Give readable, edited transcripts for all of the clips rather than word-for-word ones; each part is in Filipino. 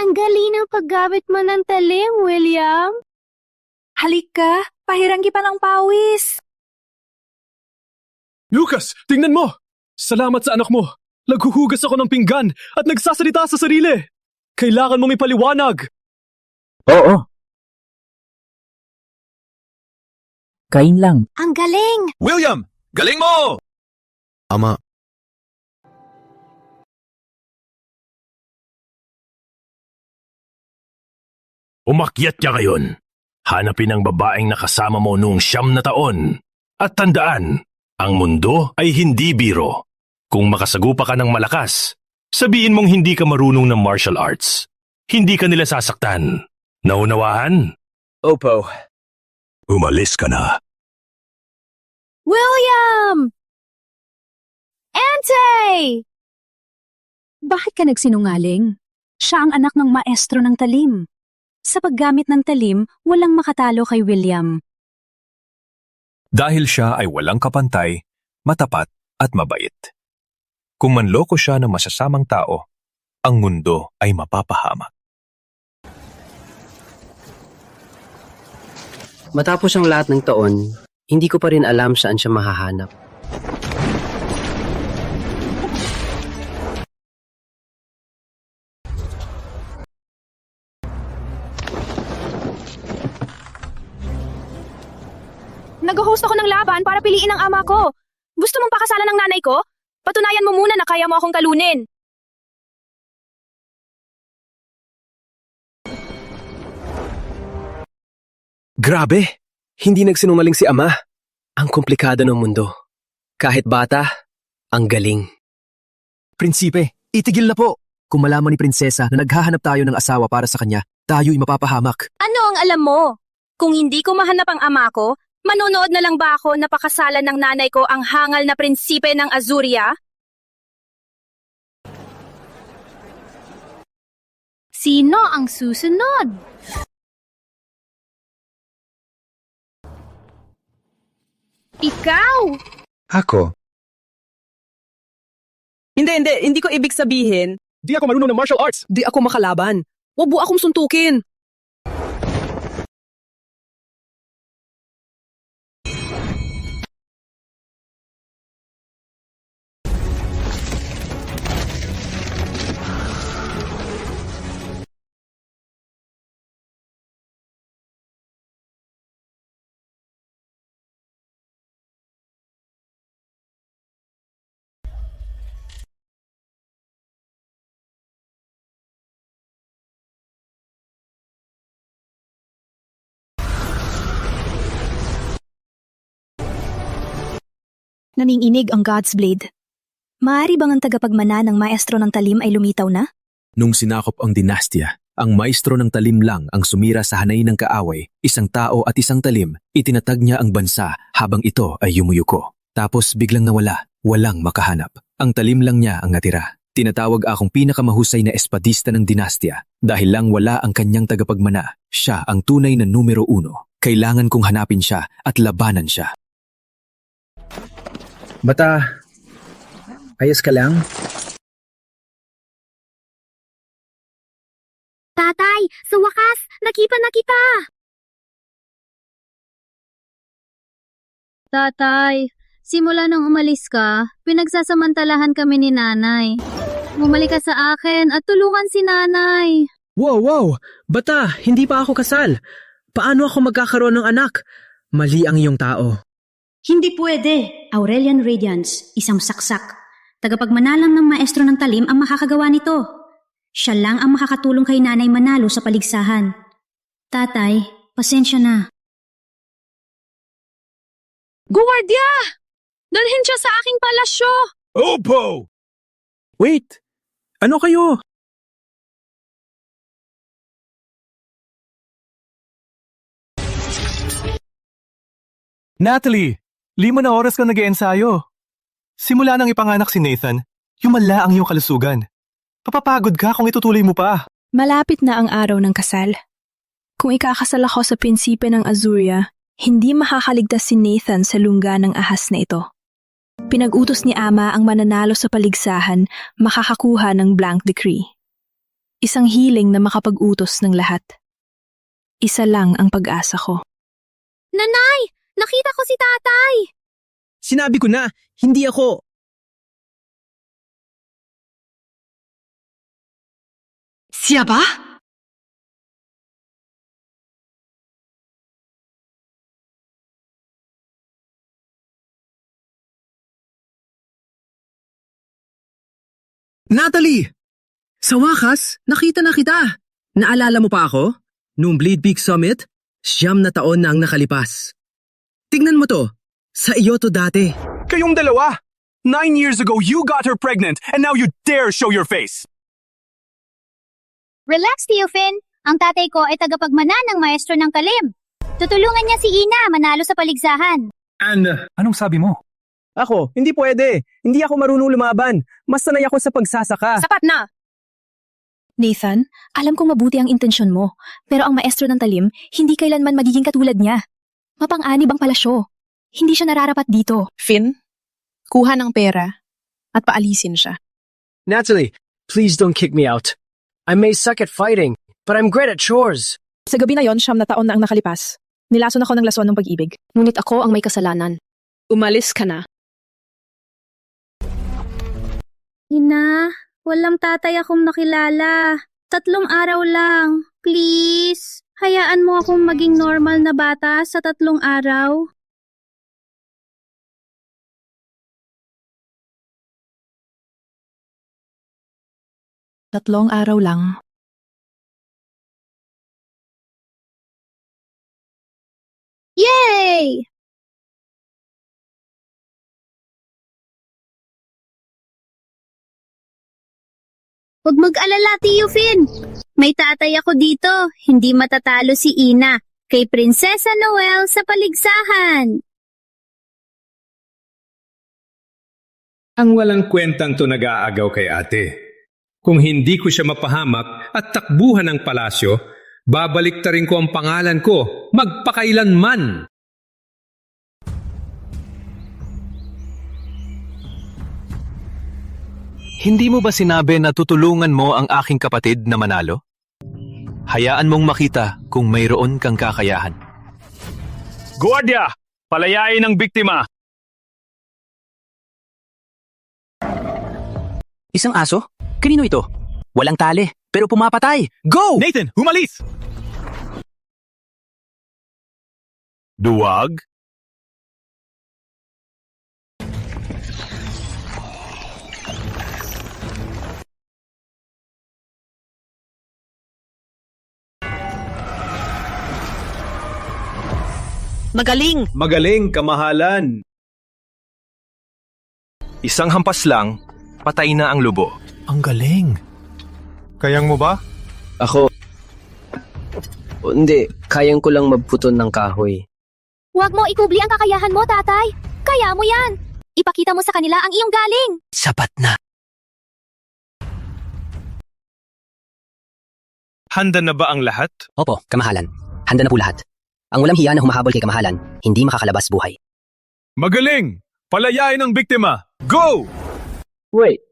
Ang galing ng paggamit mo ng talim, William. Halika, pahiranggi pa ng pawis. Lucas, tingnan mo! Salamat sa anak mo. Naghuhugas ako ng pinggan at nagsasalita sa sarili. Kailangan mong ipaliwanag. Oo. Kain lang. Ang galing! William! Galing mo! Ama. Umakyat ka ngayon. Hanapin ang babaeng nakasama mo noong 9 na taon. At tandaan, ang mundo ay hindi biro. Kung makasagupa ka ng malakas, sabihin mong hindi ka marunong ng martial arts. Hindi ka nila sasaktan. Naunawahan? Opo. Umalis ka na. William! Ante! Bakit ka nagsinungaling? Siya ang anak ng maestro ng talim. Sa paggamit ng talim, walang makatalo kay William. Dahil siya ay walang kapantay, matapat at mabait. Kung manloko siya ng masasamang tao, ang mundo ay mapapahamak. Matapos ang lahat ng taon, hindi ko pa rin alam saan siya mahahanap. Nag-host ako ng laban para piliin ang ama ko. Gusto mong pakasalan ng nanay ko? Patunayan mo muna na kaya mo akong talunin. Grabe! Hindi nagsinungaling si Ama. Ang komplikado ng mundo. Kahit bata, ang galing. Prinsipe, itigil na po. Kung malaman ni Prinsesa na naghahanap tayo ng asawa para sa kanya, tayo'y mapapahamak. Ano ang alam mo? Kung hindi ko mahanap ang ama ko, manonood na lang ba ako na pakasalan ng nanay ko ang hangal na prinsipe ng Azuria? Sino ang susunod? Ikaw! Ako? Hindi ko ibig sabihin. Di ako marunong ng martial arts. Di ako makalaban. Wag mo akong suntukin. Naninginig ang God's Blade. Maaari bang ang tagapagmana ng maestro ng talim ay lumitaw na? Nung sinakop ang dinastya, ang maestro ng talim lang ang sumira sa hanay ng kaaway, isang tao at isang talim, itinatag niya ang bansa habang ito ay yumuyuko. Tapos biglang nawala, walang makahanap. Ang talim lang niya ang natira. Tinatawag akong pinakamahusay na espadista ng dinastya dahil lang wala ang kanyang tagapagmana. Siya ang tunay na numero 1. Kailangan kong hanapin siya at labanan siya. Bata, ayos ka lang? Tatay, sa wakas, nakita na kita! Tatay, simula nung umalis ka, pinagsasamantalahan kami ni nanay. Bumalik ka sa akin at tulungan si nanay. Wow! Bata, hindi pa ako kasal. Paano ako magkakaroon ng anak? Mali ang iyong tao. Hindi pwede. Aurelian Radiance, isang saksak. Tagapagmanalang ng maestro ng talim ang makakagawa nito. Siya lang ang makakatulong kay nanay manalo sa paligsahan. Tatay, pasensya na. Guwardiya! Dalhin siya sa aking palasyo! Opo! Wait! Ano kayo? Natalie! 5 na oras kang nag-iensayo. Simula nang ipanganak si Nathan, yumala ang iyong kalusugan. Papapagod ka kung itutuloy mo pa. Malapit na ang araw ng kasal. Kung ikakasal ako sa prinsipe ng Azuria, hindi makakaligtas si Nathan sa lungga ng ahas na ito. Pinag-utos ni Ama ang mananalo sa paligsahan makakakuha ng blank decree. Isang hiling na makapag-utos ng lahat. Isa lang ang pag-asa ko. Nanay! Nakita ko si tatay! Sinabi ko na, hindi ako. Siya ba? Natalie! Sa wakas, nakita na kita. Naalala mo pa ako? Noong Bleed Peak Summit, 9 na taon na ang nakalipas. Tignan mo to. Sa iyo to dati. Kayong dalawa! 9 years ago, you got her pregnant, and now you dare show your face! Relax, Tio Finn. Ang tatay ko ay tagapagmana ng maestro ng talim. Tutulungan niya si Ina manalo sa paligsahan. Anong sabi mo? Ako, hindi pwede. Hindi ako marunong lumaban. Mas sanay ako sa pagsasaka. Sapat na! Nathan, alam kong mabuti ang intensyon mo, pero ang maestro ng talim, hindi kailanman magiging katulad niya. Mapang-anib ang palasyo. Hindi siya nararapat dito. Finn, kuha ng pera at paalisin siya. Natalie, please don't kick me out. I may suck at fighting, but I'm great at chores. Sa gabi na yon, 9 na taon na ang nakalipas. Nilason ako ng lason ng pag-ibig. Ngunit ako ang may kasalanan. Umalis ka na. Ina, walang tatay akong nakilala. 3 araw lang. Please, hayaan mo akong maging normal na bata sa 3 araw. Tatlong araw lang. Yay! Huwag mag-alala, Tio Finn. May tatay ako dito. Hindi matatalo si Ina kay Prinsesa Noel sa paligsahan. Ang walang kwentang to nag-aagaw kay ate. Kung hindi ko siya mapahamak at takbuhan ng palasyo, babaliktarin ko ang pangalan ko, magpakailanman. Hindi mo ba sinabi na tutulungan mo ang aking kapatid na manalo? Hayaan mong makita kung mayroon kang kakayahan. Guardia! Palayain ang biktima! Isang aso? Kanino ito? Walang tali, pero pumapatay. Go! Nathan, humalis! Duwag? Magaling! Magaling, kamahalan! Isang hampas lang, patay na ang lubo. Ang galing! Kayang mo ba? Ako. Hindi, kayang ko lang magputon ng kahoy. Huwag mo ikubli ang kakayahan mo, tatay. Kaya mo yan. Ipakita mo sa kanila ang iyong galing. Sapat na. Handa na ba ang lahat? Opo, kamahalan. Handa na po lahat. Ang walang hiya na humahabol kay kamahalan, hindi makakalabas buhay. Magaling! Palayain ang biktima! Go! Wait.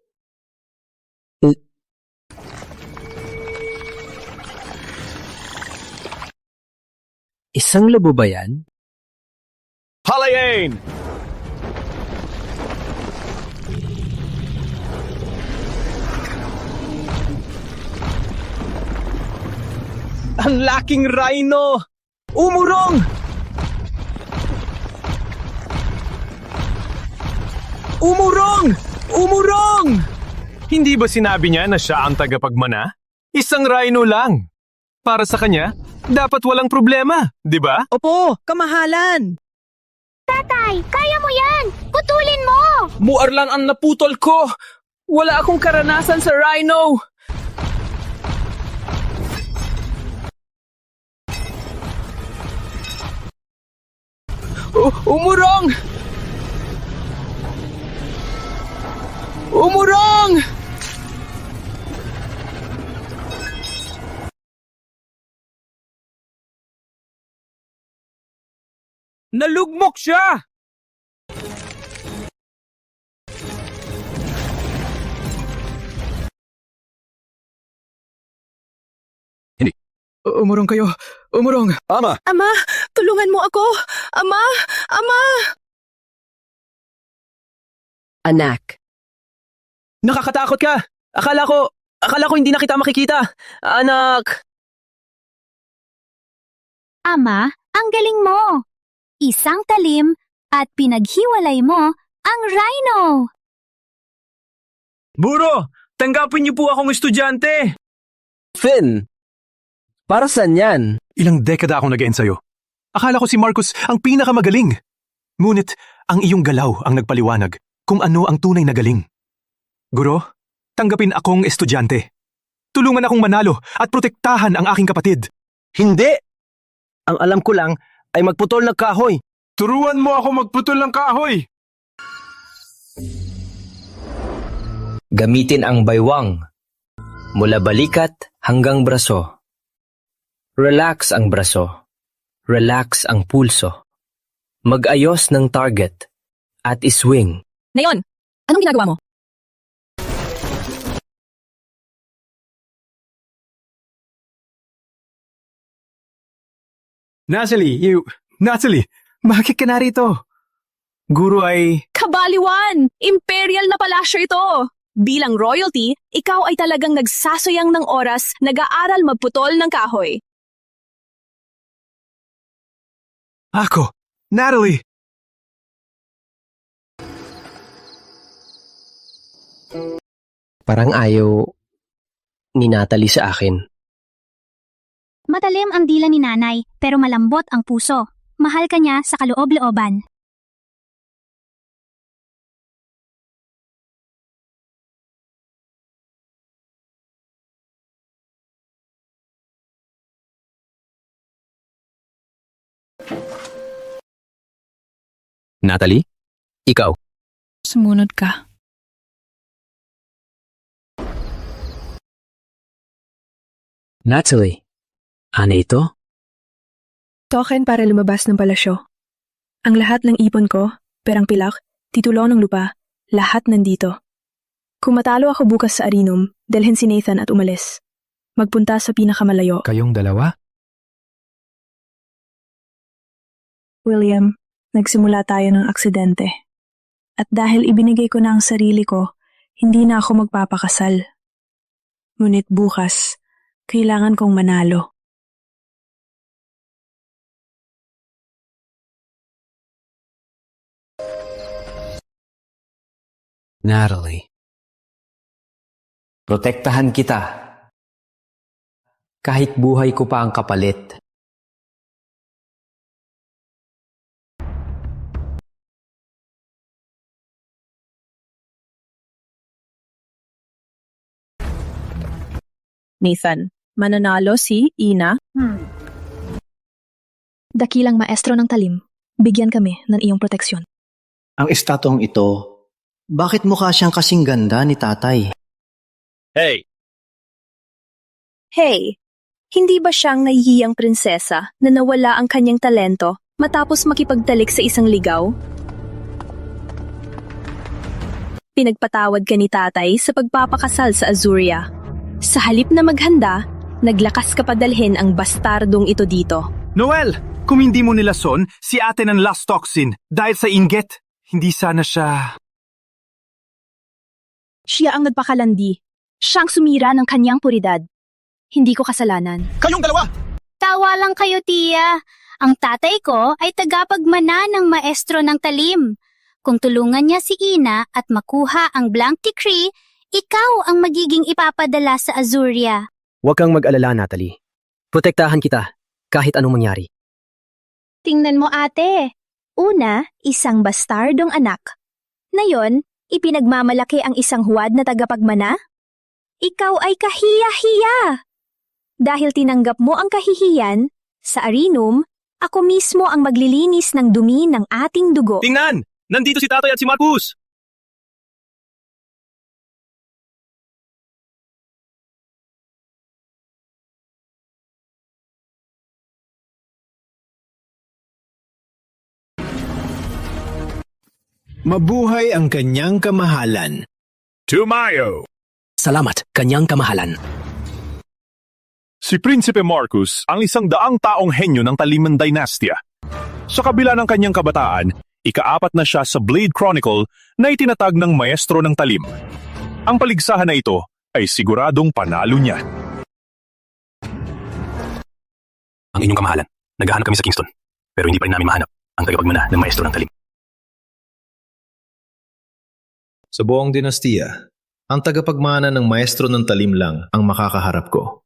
Isang lobo ba yan? Palayain! Ang laking rhino! Umurong! Umurong! Umurong! Hindi ba sinabi niya na siya ang tagapagmana? Isang rhino lang. Para sa kanya, dapat walang problema, di ba? Opo, kamahalan! Tatay, kaya mo yan. Putulin mo. Muarlan ang naputol ko! Wala akong karanasan sa rhino! Umurong! Umurong! Nalugmok siya! Umurong kayo. Umurong. Ama! Ama, tulungan mo ako! Ama! Ama! Anak. Nakakatakot ka! Akala ko hindi na kita makikita. Anak! Ama, ang galing mo! Isang talim at pinaghiwalay mo ang rhino! Buro, tanggapin niyo po akong estudyante. Finn! Para saan yan? Ilang dekada akong nag-ensayo. Akala ko si Marcus ang pinakamagaling. Ngunit ang iyong galaw ang nagpaliwanag kung ano ang tunay na galing. Guro, tanggapin akong estudyante. Tulungan akong manalo at protektahan ang aking kapatid. Hindi! Ang alam ko lang ay magputol ng kahoy. Turuan mo ako magputol ng kahoy. Gamitin ang baywang. Mula balikat hanggang braso. Relax ang braso. Relax ang pulso. Mag-ayos ng target. At iswing. Ngayon, anong ginagawa mo? Natalie, bakit ka narito? Guro ay... Kabaliwan! Imperial na palasyo ito! Bilang royalty, ikaw ay talagang nagsasayang ng oras, nag-aaral magputol ng kahoy. Ako, Natalie! Parang ayaw ni Natalie sa akin. Matalim ang dila ni nanay, pero malambot ang puso. Mahal ka niya sa kaloob-looban. Natalie? Ikaw? Sumunod ka. Natalie? Ano ito? Token para lumabas ng palasyo. Ang lahat ng ipon ko, perang pilak, titulo ng lupa, lahat nandito. Kung matalo ako bukas sa Arinum, dalhin si Nathan at umalis. Magpunta sa pinakamalayo. Kayong dalawa? William, nagsimula tayo ng aksidente. At dahil ibinigay ko na ang sarili ko, hindi na ako magpapakasal. Ngunit bukas, kailangan kong manalo. Natalie. Protektahan kita. Kahit buhay ko pa ang kapalit. Nathan, mananalo si Ina. Dakilang maestro ng talim, bigyan kami ng iyong proteksyon. Ang estatong ito, bakit mukha siyang kasing ganda ni tatay? Hey! Hey, hindi ba siyang nahihiyang prinsesa na nawala ang kanyang talento matapos makipagtalik sa isang ligaw? Pinagpatawad ka ni tatay sa pagpapakasal sa Azuria. Sa halip na maghanda, naglakas ka padalhin ang bastardong ito dito. Noel! Kung hindi mo nilason, si ate ng lust toxin dahil sa inggit, hindi sana siya... Siya ang nagpakalandi. Siyang sumira ng kanyang puridad. Hindi ko kasalanan. Kayong dalawa! Tawa lang kayo, tiya. Ang tatay ko ay tagapagmana ng maestro ng talim. Kung tulungan niya si Ina at makuha ang blank decree, ikaw ang magiging ipapadala sa Azuria. Huwag kang mag-alala, Natalie. Protektahan kita, kahit anong mangyari. Tingnan mo, ate. Una, isang bastardong anak. Ngayon, ipinagmamalaki ang isang huwad na tagapagmana? Ikaw ay kahiya-hiya. Dahil tinanggap mo ang kahihiyan, sa Arinum, ako mismo ang maglilinis ng dumi ng ating dugo. Tingnan! Nandito si tatay at si Marcus! Mabuhay ang kanyang kamahalan. Tumayo! Salamat, kanyang kamahalan. Si Prinsipe Marcus ang 100 taong henyo ng Taliman Dynastia. Sa kabila ng kanyang kabataan, ika-4 na siya sa Blade Chronicle na itinatag ng Maestro ng Talim. Ang paligsahan na ito ay siguradong panalo niya. Ang inyong kamahalan, naghahanap kami sa Kingston, pero hindi pa rin namin mahanap ang tagapagmana ng Maestro ng Talim. Sa buong dinastiya, ang tagapagmana ng Maestro ng Talim lang ang makakaharap ko.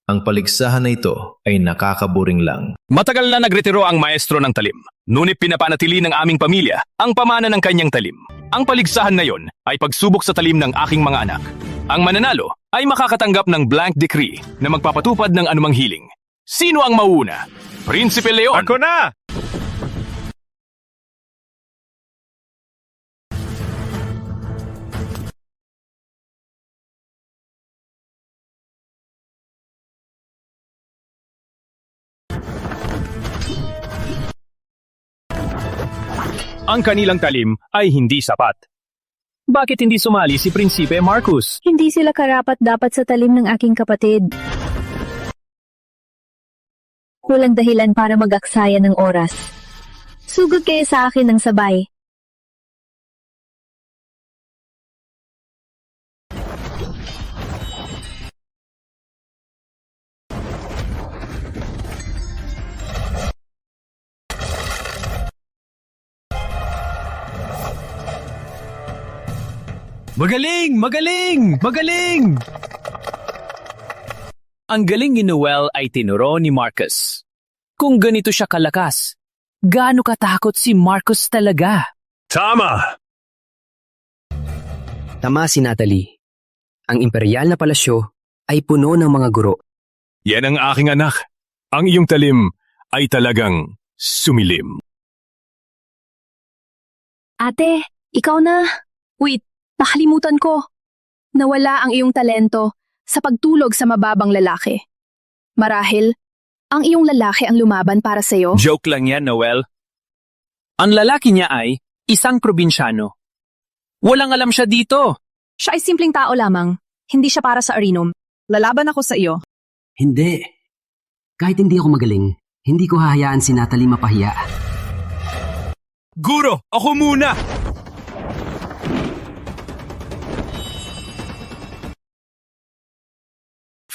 Ang paligsahan na ito ay nakakaburing lang. Matagal na nagretiro ang Maestro ng Talim, ngunit pinapanatili ng aming pamilya ang pamana ng kanyang talim. Ang paligsahan na yon ay pagsubok sa talim ng aking mga anak. Ang mananalo ay makakatanggap ng blank decree na magpapatupad ng anumang hiling. Sino ang mauna? Prinsipe Leon! Ako na! Ang kanilang talim ay hindi sapat. Bakit hindi sumali si Prinsipe Marcus? Hindi sila karapat-dapat sa talim ng aking kapatid. Walang dahilan para mag-aksaya ng oras. Sugod kayo sa akin ng sabay. Magaling! Magaling! Magaling! Ang galing ni Noel ay tinuro ni Marcus. Kung ganito siya kalakas, gaano katakot si Marcus talaga? Tama! Tama si Natalie. Ang imperial na palasyo ay puno ng mga guro. Yan ang aking anak. Ang iyong talim ay talagang sumilim. Ate, ikaw na. Wait, nakalimutan ko. Nawala ang iyong talento sa pagtulog sa mababang lalaki. Marahil, ang iyong lalaki ang lumaban para sa'yo? Joke lang yan, Noel. Ang lalaki niya ay isang probinsyano. Walang alam siya dito. Siya ay simpleng tao lamang. Hindi siya para sa Arinum. Lalaban ako sa iyo. Hindi. Kahit hindi ako magaling, hindi ko hahayaan si Natalie mapahiya. Guro, ako muna!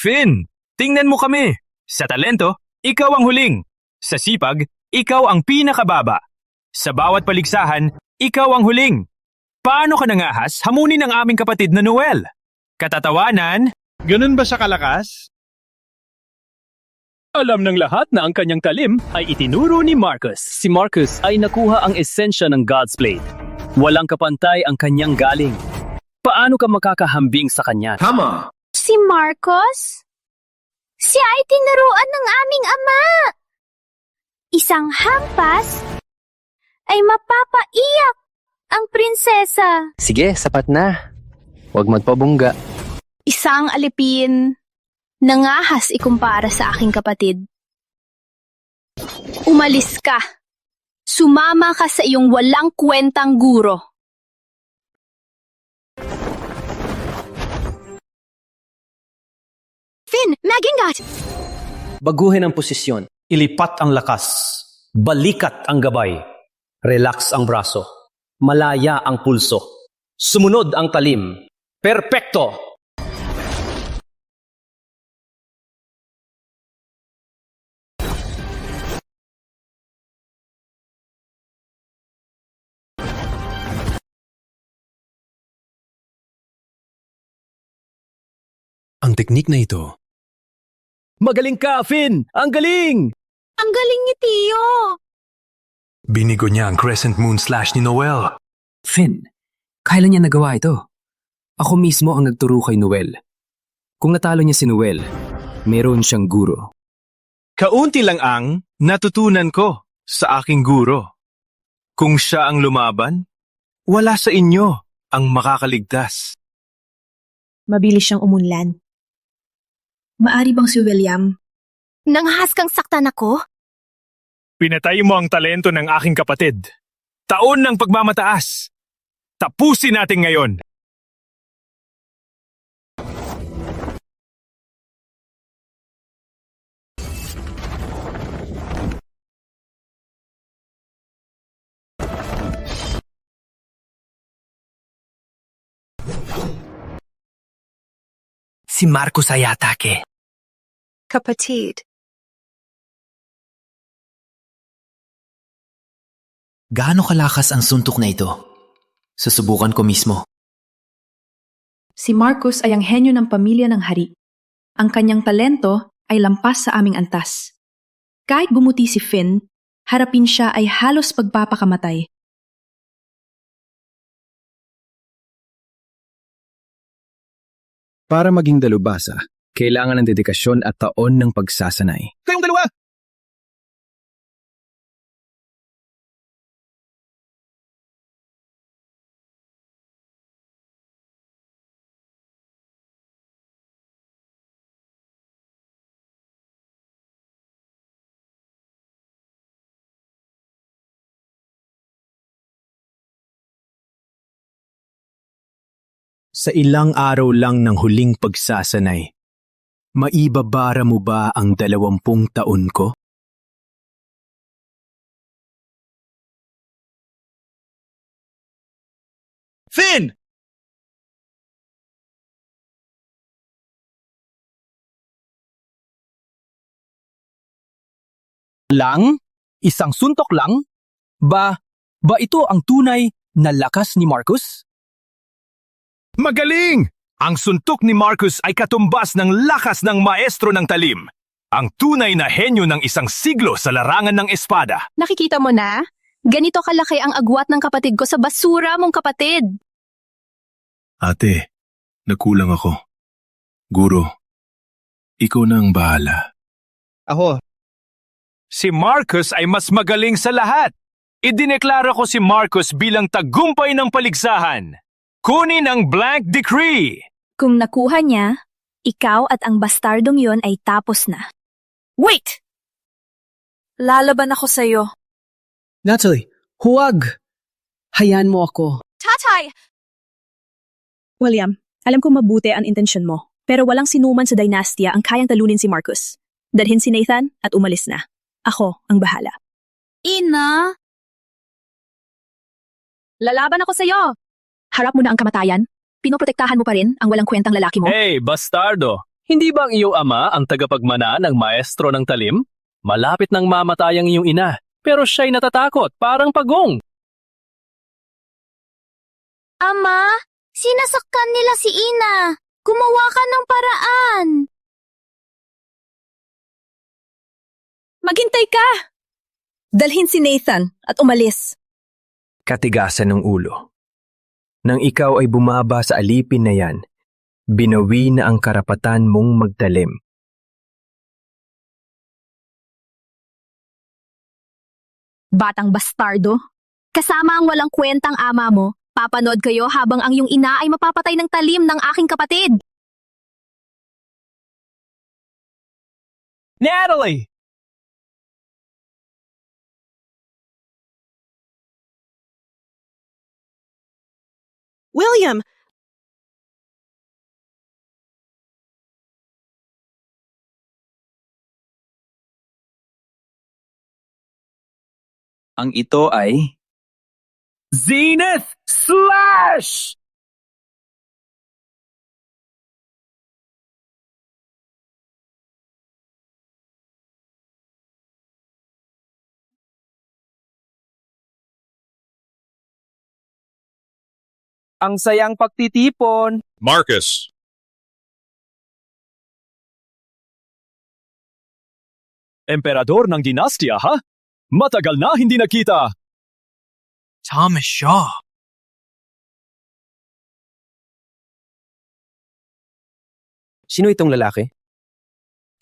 Finn, tingnan mo kami. Sa talento, ikaw ang huling. Sa sipag, ikaw ang pinakababa. Sa bawat paligsahan, ikaw ang huling. Paano ka nangahas hamunin ang aming kapatid na Noel? Katatawanan? Ganun ba siya kalakas? Alam ng lahat na ang kanyang talim ay itinuro ni Marcus. Si Marcus ay nakuha ang esensya ng God's Blade. Walang kapantay ang kanyang galing. Paano ka makakahambing sa kanya? Tama! Si Marcos? Siya ay tinuruan ng aming ama. Isang hampas ay mapapaiyak ang prinsesa. Sige, sapat na. Huwag magpabungga. Isang alipin. Nangahas ikumpara sa aking kapatid. Umalis ka. Sumama ka sa iyong walang kwentang guro. Finn, Magingat! Baguhin ang posisyon. Ilipat ang lakas. Balikat ang gabay. Relax ang braso. Malaya ang pulso. Sumunod ang talim. Perpekto! Ang teknik na ito. Magaling ka, Finn! Ang galing! Ang galing ni Tio! Binigo niya ang Crescent Moon Slash ni Noel. Finn, kailan niya nagawa ito? Ako mismo ang nagturo kay Noel. Kung natalo niya si Noel, meron siyang guro. Kaunti lang ang natutunan ko sa aking guro. Kung siya ang lumaban, wala sa inyo ang makakaligtas. Mabilis siyang umunlan. Maari bang si William? Nanghas kang saktan ako? Pinatay mo ang talento ng aking kapatid. Taon ng pagmamataas. Tapusin natin ngayon. Si Marcos ay atake. Kapatid. Gaano kalakas ang suntok na ito? Susubukan ko mismo. Si Marcos ay ang henyo ng pamilya ng hari. Ang kanyang talento ay lampas sa aming antas. Kahit bumuti si Finn, harapin siya ay halos pagpapakamatay. Para maging dalubhasa, kailangan ng dedikasyon at taon ng pagsasanay. Kayong dalawa! Sa ilang araw lang ng huling pagsasanay, maibabara mo ba ang 20 taon ko? Finn! Lang? Isang suntok lang? Ba ito ang tunay na lakas ni Marcos? Magaling! Ang suntok ni Marcos ay katumbas ng lakas ng maestro ng talim. Ang tunay na henyo ng isang siglo sa larangan ng espada. Nakikita mo na? Ganito kalaki ang agwat ng kapatid ko sa basura mong kapatid. Ate, nagkulang ako. Guro, ikaw na ang bahala. Ako. Si Marcos ay mas magaling sa lahat. Idineklara ko si Marcos bilang tagumpay ng paligsahan. Kunin ang blank decree! Kung nakuha niya, ikaw at ang bastardong yon ay tapos na. Wait! Lalaban ako sa'yo. Natalie, huwag! Hayaan mo ako. Tatay! William, alam ko mabuti ang intensyon mo, pero walang sinuman sa dynastia ang kayang talunin si Marcos. Dalhin si Nathan at umalis na. Ako ang bahala. Ina! Lalaban ako sa'yo! Harap mo na ang kamatayan. Pinoprotektahan mo pa rin ang walang kwentang lalaki mo. Hey, bastardo! Hindi ba ang iyong ama ang tagapagmana ng maestro ng talim? Malapit nang mamatay ang iyong ina, pero siya'y natatakot, parang pagong. Ama, sinasaktan nila si Ina. Gumawa ka ng paraan. Maghintay ka! Dalhin si Nathan at umalis. Katigasan ng ulo. Nang ikaw ay bumaba sa alipin na yan, binawi na ang karapatan mong magtalim. Batang bastardo. Kasama ang walang kwentang ama mo, papanood kayo habang ang iyong ina ay mapapatay ng talim ng aking kapatid. Natalie! William! Ang ito ay Zenith Slash! Ang sayang pagtitipon. Marcus, Emperador ng dinastya, ha? Matagal na hindi nakita. Thomas Shaw. Sino itong lalaki?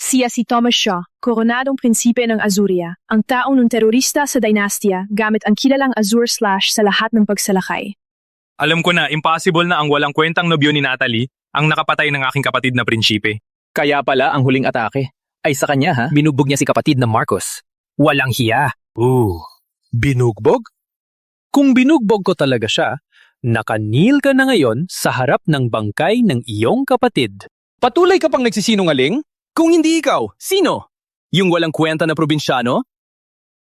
Siya si Thomas Shaw, koronadong prinsipe ng Azuria, ang taong ng terorista sa dynastia gamit ang kilalang Azure Slash sa lahat ng pagsalakay. Alam ko na, impossible na ang walang kwentang nobyo ni Natalie ang nakapatay ng aking kapatid na prinsipe. Kaya pala ang huling atake ay sa kanya ha? Binugbog niya si kapatid na Marcos. Walang hiya. Binugbog? Kung binugbog ko talaga siya, nakanil ka na ngayon sa harap ng bangkay ng iyong kapatid. Patuloy ka pang nagsisinungaling? Kung hindi ikaw, sino? Yung walang kwenta na probinsyano?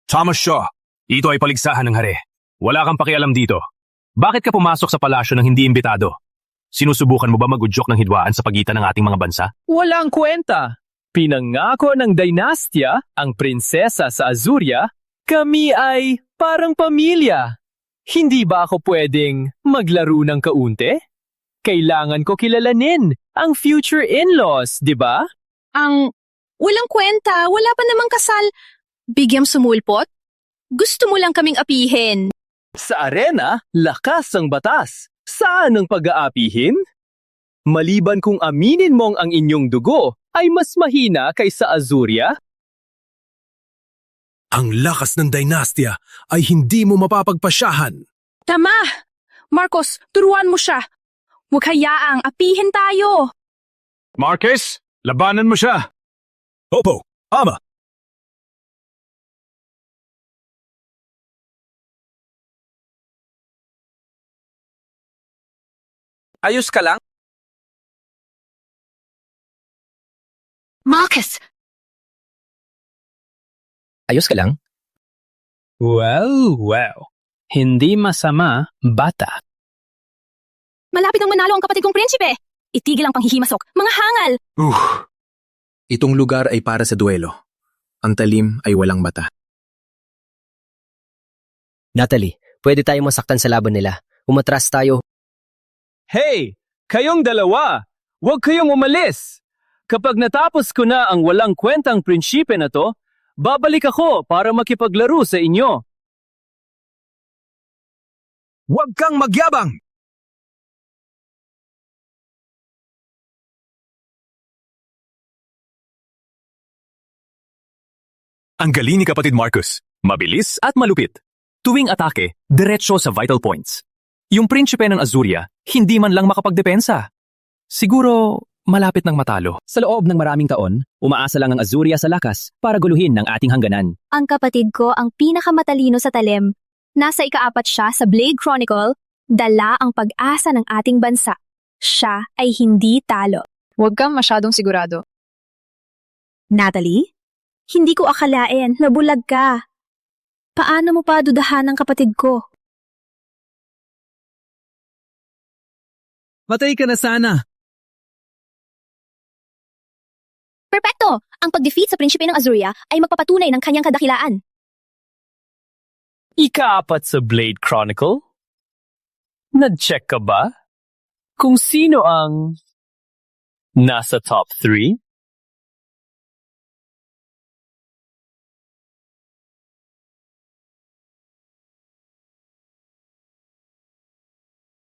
Thomas Shaw, ito ay paligsahan ng hari. Wala kang pakialam dito. Bakit ka pumasok sa palasyo ng hindi imbitado? Sinusubukan mo ba mag-udyok ng hidwaan sa pagitan ng ating mga bansa? Walang kwenta. Pinangako ng Dynastia, ang prinsesa sa Azuria, kami ay parang pamilya. Hindi ba ako pwedeng maglaro ng kaunti? Kailangan ko kilalanin ang future in-laws, di ba? Walang kwenta, wala pa namang kasal. Bigyam sumulpot? Gusto mo lang kaming apihin. Sa arena, lakas ang batas. Saan ang pag-aapihin? Maliban kung aminin mong ang inyong dugo ay mas mahina kaysa Azuria? Ang lakas ng Dynastia ay hindi mo mapapagpasyahan. Tama! Marcos, turuan mo siya. Huwag hayaang apihin tayo. Marcus, labanan mo siya. Opo, ama. Ayos ka lang? Marcus! Ayos ka lang? Well. Hindi masama, bata. Malapit nang manalo ang kapatid kong prinsipe. Itigil ang panghihimasok, mga hangal. Itong lugar ay para sa duelo. Ang talim ay walang mata. Natalie, pwede tayong masaktan sa laban nila. Umatras tayo. Hey! Kayong dalawa! Huwag kayong umalis! Kapag natapos ko na ang walang kwentang prinsipe na to, babalik ako para makipaglaro sa inyo. Huwag kang magyabang! Ang galing ni kapatid Marcus. Mabilis at malupit. Tuwing atake, diretsyo sa vital points. Yung prinsipe ng Azuria, hindi man lang makapagdepensa. Siguro, malapit ng matalo. Sa loob ng maraming taon, umaasa lang ang Azuria sa lakas para guluhin ng ating hangganan. Ang kapatid ko ang pinakamatalino sa talim. Nasa ika-4 siya sa Blade Chronicle, dala ang pag-asa ng ating bansa. Siya ay hindi talo. Huwag kang masyadong sigurado. Natalie? Hindi ko akalain, nabulag ka. Paano mo pa dudahan ng kapatid ko? Matay ka na sana. Perpekto! Ang pag-defeat sa prinsipe ng Azuria ay magpapatunay ng kanyang kadakilaan. Ika-4 sa Blade Chronicle? Nag-check ka ba? Kung sino ang nasa top 3?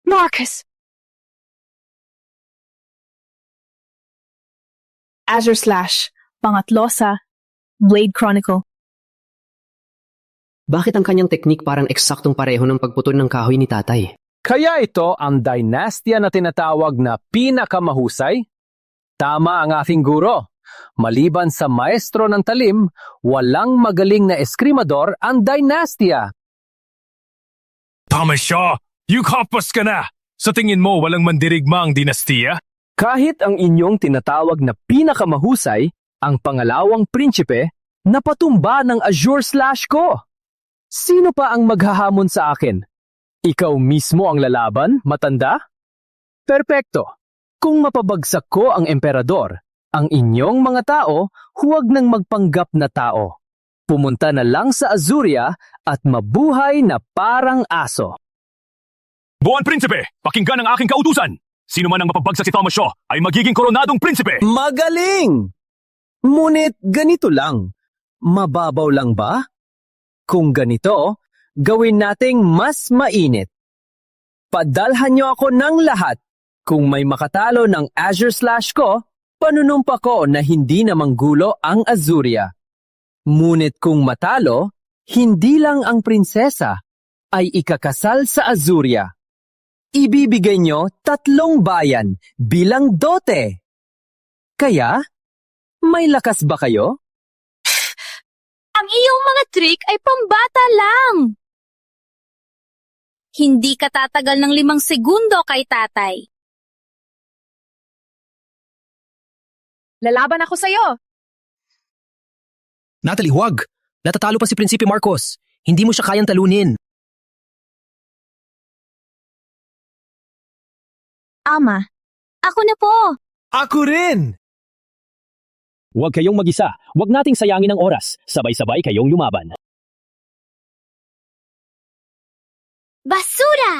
Marcus! Azure Slash, pangatlo sa Blade Chronicle. Bakit ang kanyang teknik parang eksaktong pareho ng pagputol ng kahoy ni tatay? Kaya ito ang Dynastia na tinatawag na pinakamahusay? Tama ang aking guro. Maliban sa maestro ng talim, walang magaling na eskrimador ang Dynastia. Tama siya! Yukapos ka na! Sa tingin mo walang mandirigma ang dinastiya? Kahit ang inyong tinatawag na pinakamahusay, ang pangalawang prinsipe, napatumba ng Azure Slash ko. Sino pa ang maghahamon sa akin? Ikaw mismo ang lalaban, matanda? Perpekto. Kung mapabagsak ko ang emperador, ang inyong mga tao, huwag nang magpanggap na tao. Pumunta na lang sa Azuria at mabuhay na parang aso. Buwan prinsipe, pakinggan ang aking kautusan. Sino man ang mapabagsak si Thomas Shaw ay magiging koronadong prinsipe. Magaling! Ngunit ganito lang. Mababaw lang ba? Kung ganito, gawin nating mas mainit. Padalhan niyo ako ng lahat. Kung may makatalo ng Azure Slash ko, panunumpa ko na hindi na manggulo ang Azuria. Ngunit kung matalo, hindi lang ang prinsesa ay ikakasal sa Azuria. Ibibigay nyo 3 bayan bilang dote. Kaya, may lakas ba kayo? Ang iyong mga trick ay pambata lang. Hindi ka tatagal ng 5 segundo kay tatay. Lalaban ako sa'yo. Natalie, huwag! Natatalo pa si Prinsipe Marcos. Hindi mo siya kayang talunin. Ama, ako na po. Ako rin! Huwag kayong mag-isa. Huwag nating sayangin ang oras. Sabay-sabay kayong lumaban. Basura!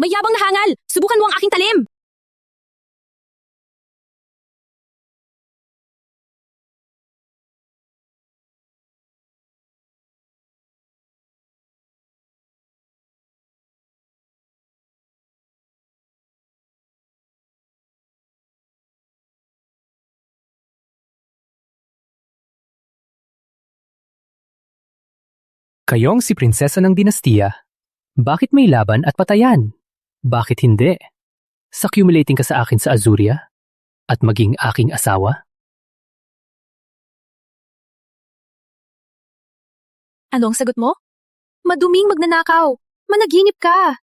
Mayabang na hangal! Subukan mo ang aking talim! Kayong si prinsesa ng dinastiya. Bakit may laban at patayan? Bakit hindi? Saccumulating ka sa akin sa Azuria? At maging aking asawa? Ano ang sagot mo? Maduming magnanakaw. Managinip ka.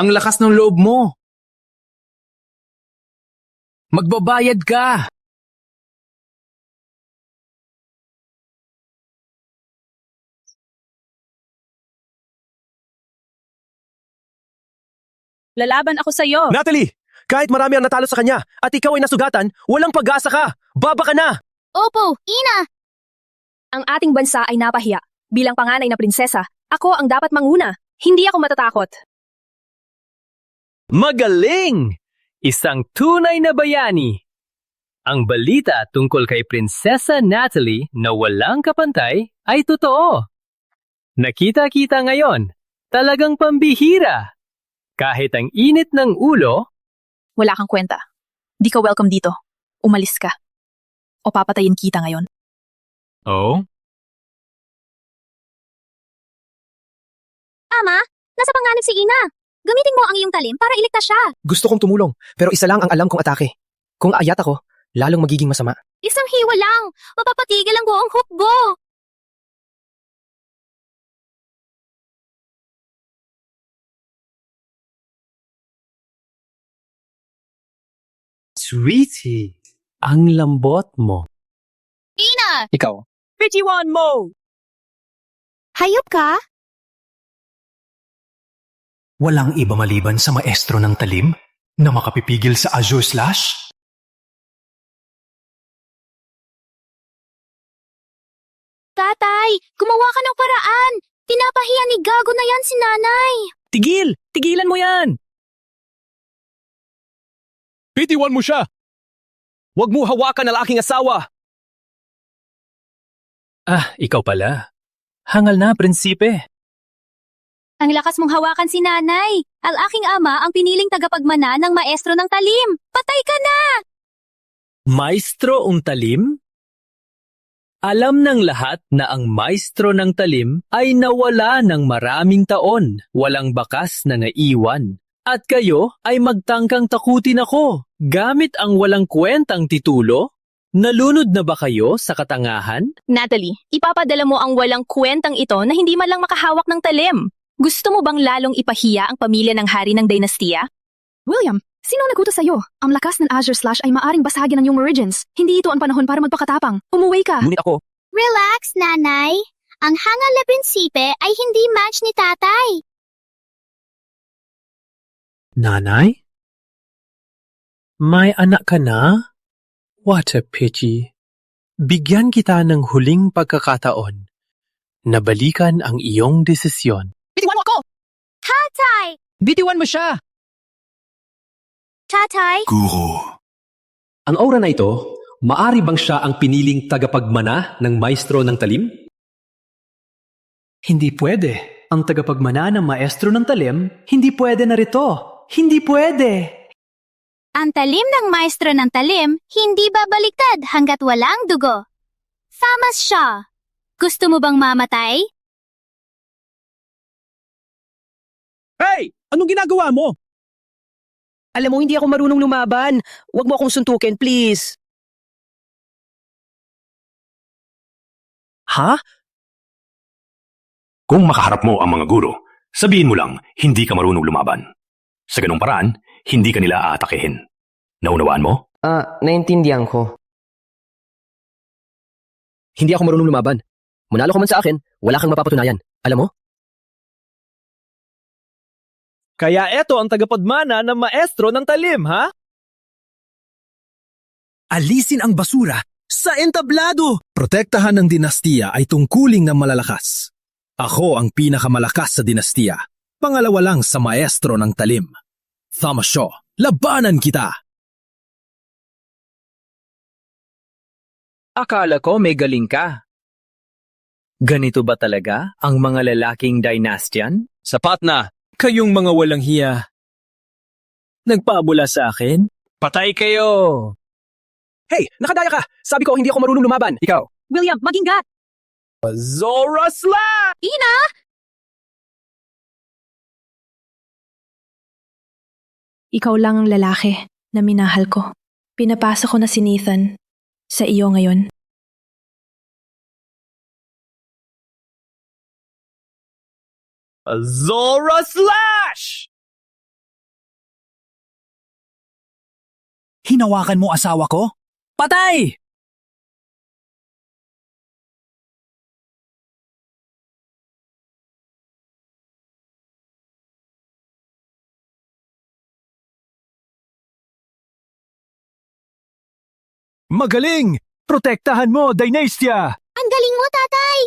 Ang lakas ng loob mo. Magbabayad ka. Lalaban ako sa'yo. Natalie! Kahit marami ang natalo sa kanya at ikaw ay nasugatan, walang pag-asa ka! Baba ka na! Opo, Ina! Ang ating bansa ay napahiya. Bilang panganay na prinsesa, ako ang dapat manguna. Hindi ako matatakot. Magaling! Isang tunay na bayani. Ang balita tungkol kay Prinsesa Natalie na walang kapantay ay totoo. Nakita-kita ngayon, talagang pambihira. Kahit ang init ng ulo, Wala kang kwenta. Di ka welcome dito. Umalis ka. O papatayin kita ngayon. Oh? Ama, nasa panganib si Ina. Gamitin mo ang iyong talim para iligtas siya. Gusto kong tumulong, pero isa lang ang alam kong atake. Kung aayat ako, lalong magiging masama. Isang hiwa lang. Mapapatigil ang buong hukbo. Sweetie, ang lambot mo. Ina! Ikaw? Pretty one mo! Hayop ka? Walang iba maliban sa maestro ng talim na makapipigil sa Azure Slash? Tatay, gumawa ka ng paraan. Pinapahiya ni Gago na yan si nanay. Tigil! Tigilan mo yan! Bitiwan mo siya! Huwag mo hawakan ang aking asawa! Ah, ikaw pala. Hangal na, prinsipe. Ang lakas mong hawakan si nanay. Ang aking ama ang piniling tagapagmana ng maestro ng talim. Patay ka na! Maestro ng talim? Alam ng lahat na ang maestro ng talim ay nawala ng maraming taon, walang bakas na naiwan. At kayo ay magtangkang takutin ako gamit ang walang kwentang titulo? Nalunod na ba kayo sa katangahan? Natalie, ipapadala mo ang walang kwentang ito na hindi man lang makahawak ng talim. Gusto mo bang lalong ipahiya ang pamilya ng hari ng dinastiya? William, sino nagutos sa'yo? Ang lakas ng Azure Slash ay maaring basagin ang iyong meridians. Hindi ito ang panahon para magpakatapang. Umuwi ka! Ngunit ako, Relax, nanay. Ang hangal na prinsipe ay hindi match ni tatay. Nanay? May anak ka na? What a pity. Bigyan kita ng huling pagkakataon na balikan ang iyong desisyon. Bitiwan mo ako! Tatay! Bitiwan mo siya! Tatay? Guro. Ang aura na ito, maari bang siya ang piniling tagapagmana ng maestro ng talim? Hindi pwede. Ang tagapagmana ng maestro ng talim, hindi pwede na rito. Hindi pwede. Ang talim ng maestro ng talim hindi babaliktad hanggat walang dugo. Famas siya. Gusto mo bang mamatay? Hey! Anong ginagawa mo? Alam mo, hindi ako marunong lumaban. Huwag mo akong suntukin, please. Ha? Kung makaharap mo ang mga guro, sabihin mo lang, hindi ka marunong lumaban. Sa ganung paraan, hindi ka nila aatakehin. Naunawaan mo? Naintindihan ko. Hindi ako marunong lumaban. Manalo ka man sa akin, wala kang mapapatunayan. Alam mo? Kaya eto ang tagapagmana ng maestro ng talim, ha? Alisin ang basura sa entablado! Protektahan ng dinastiya ay tungkuling ng malalakas. Ako ang pinakamalakas sa dinastiya. Pangalawa lang sa maestro ng talim. Thomas Shaw, labanan kita! Akala ko may galing ka. Ganito ba talaga ang mga lalaking dynastian? Sapat na! Kayong mga walang hiya. Nagpabula sa akin? Patay kayo! Hey, nakadaya ka! Sabi ko hindi ako marunong lumaban. Ikaw. William, maginggat! Zora Slash! Ina! Ikaw lang ang lalaki na minahal ko. Pinapasa ko na si Nathan sa iyo ngayon. Zora Slash! Hinawakan mo asawa ko? Patay! Magaling! Protektahan mo, Dynastia! Ang galing mo, tatay!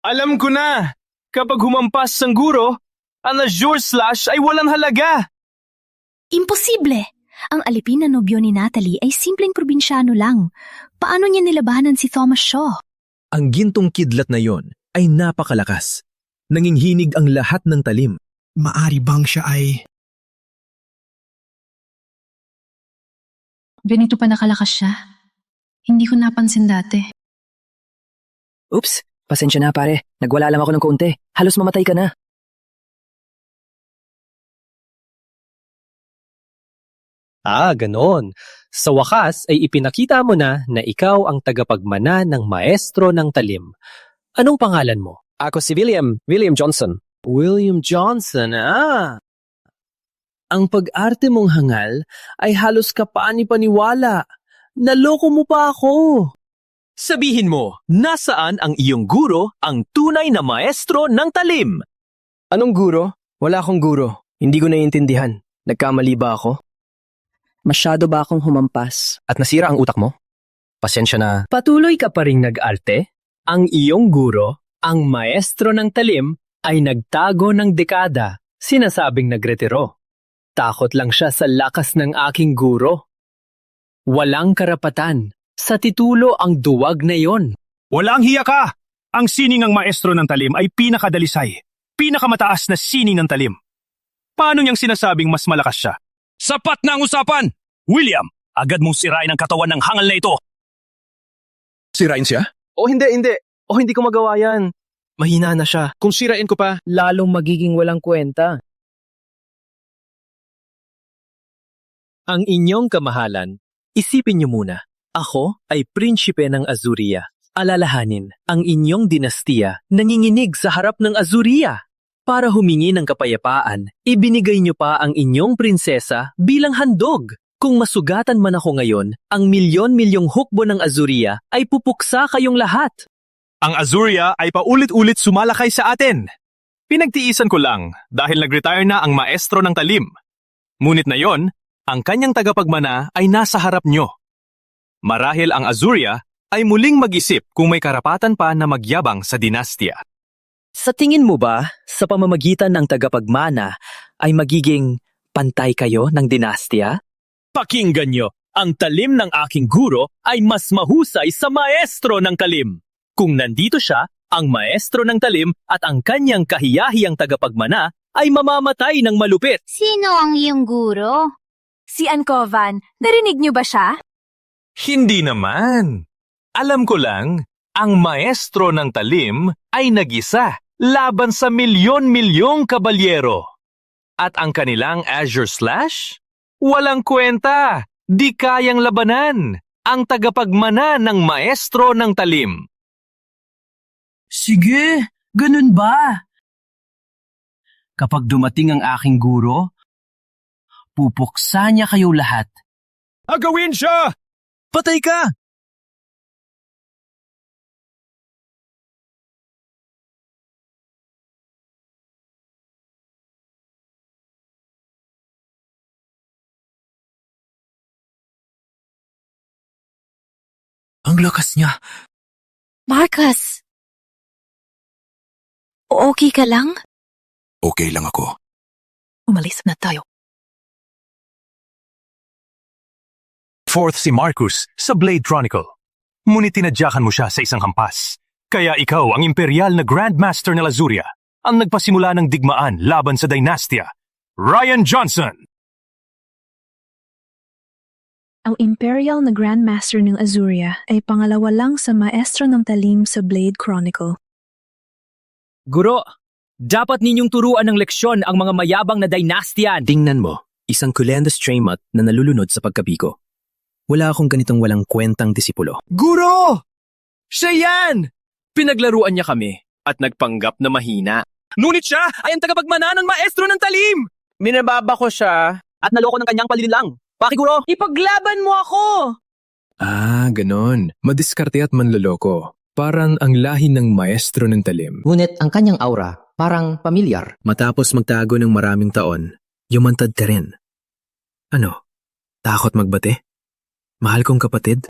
Alam ko na! Kapag humampas ang guro, ang Azure Slash ay walang halaga! Imposible! Ang alipin na nobyo ni Natalie ay simpleng probinsyano lang. Paano niya nilabanan si Thomas Shaw? Ang gintong kidlat na yon ay napakalakas. Nanginghinig ang lahat ng talim. Maari bang siya ay... Ganito pa nakalakas siya. Hindi ko napansin dati. Oops, pasensya na pare. Nagwala lang ako ng konti. Halos mamatay ka na. Ganon. Sa wakas ay ipinakita mo na ikaw ang tagapagmana ng maestro ng talim. Anong pangalan mo? Ako si William Johnson. William Johnson, Ang pag-arte mong hangal ay halos kapani-paniwala. Naloko mo pa ako. Sabihin mo, nasaan ang iyong guro, ang tunay na maestro ng talim? Anong guro? Wala akong guro. Hindi ko naiintindihan. Nagkamali ba ako? Masyado ba akong humampas? At nasira ang utak mo? Pasensya na. Patuloy ka pa ring nag-arte? Ang iyong guro, ang maestro ng talim, ay nagtago ng dekada, sinasabing nagretiro. Takot lang siya sa lakas ng aking guro. Walang karapatan. Sa titulo ang duwag na yon. Walang hiya ka! Ang sining ng maestro ng talim ay pinakadalisay. Pinakamataas na sining ng talim. Paano niyang sinasabing mas malakas siya? Sapat na ang usapan! William, agad mong sirain ang katawan ng hangal na ito! Sirain siya? Hindi ko magawa yan. Mahina na siya. Kung sirain ko pa, Lalong magiging walang kwenta. Ang inyong kamahalan, isipin niyo muna, ako ay prinsipe ng Azuria. Alalahanin, ang inyong dinastiya nanginginig sa harap ng Azuria. Para humingi ng kapayapaan, ibinigay niyo pa ang inyong prinsesa bilang handog. Kung masugatan man ako ngayon, ang milyon-milyong hukbo ng Azuria ay pupuksa kayong lahat. Ang Azuria ay paulit-ulit sumalakay sa atin. Pinagtiisan ko lang dahil nag-retire na ang maestro ng talim. Ngunit na yon, ang kanyang tagapagmana ay nasa harap nyo. Marahil ang Azuria ay muling mag-isip kung may karapatan pa na magyabang sa dinastya. Sa tingin mo ba, sa pamamagitan ng tagapagmana, ay magiging pantay kayo ng dinastya? Pakinggan nyo, ang talim ng aking guro ay mas mahusay sa maestro ng talim. Kung nandito siya, ang maestro ng talim at ang kanyang kahiyahiyang tagapagmana ay mamamatay ng malupit. Sino ang iyong guro? Si Ankovan, narinig niyo ba siya? Hindi naman. Alam ko lang, ang maestro ng talim ay nag-isa laban sa milyon-milyong kabalyero. At ang kanilang Azure Slash? Walang kwenta, di kayang labanan ang tagapagmana ng maestro ng talim. Sige, ganun ba? Kapag dumating ang aking guro, pupuksa niya kayo lahat. agawin siya! Patay ka! Ang lakas niya. Marcus! Okay ka lang? Okay lang ako. Umalis na tayo. Fourth si Marcus sa Blade Chronicle. Ngunit tinadyakan mo siya sa isang hampas. Kaya ikaw ang imperial na Grandmaster ng Lazuria, ang nagpasimula ng digmaan laban sa Dynastia. Ryan Johnson! Ang Imperial na Grandmaster ng Azuria ay pangalawa lang sa maestro ng talim sa Blade Chronicle. Guro, dapat ninyong turuan ng leksyon ang mga mayabang na dynastian. Tingnan mo, isang Kulenda Straymut na nalulunod sa pagkabiko. Wala akong ganitong walang kwentang disipulo. Guro! Siya yan! Pinaglaruan niya kami at nagpanggap na mahina. Ngunit siya ay ang tagapagmana ng maestro ng talim! Minababa ko siya at naloko ng kanyang palililang. Pakiguro! Ipaglaban mo ako! Ah, ganon. Madiskarte at manloloko. Parang ang lahi ng maestro ng talim. Ngunit ang kanyang aura, parang pamilyar. Matapos magtago ng maraming taon, yumantad ka rin. Ano? Takot magbate? Mahal kong kapatid?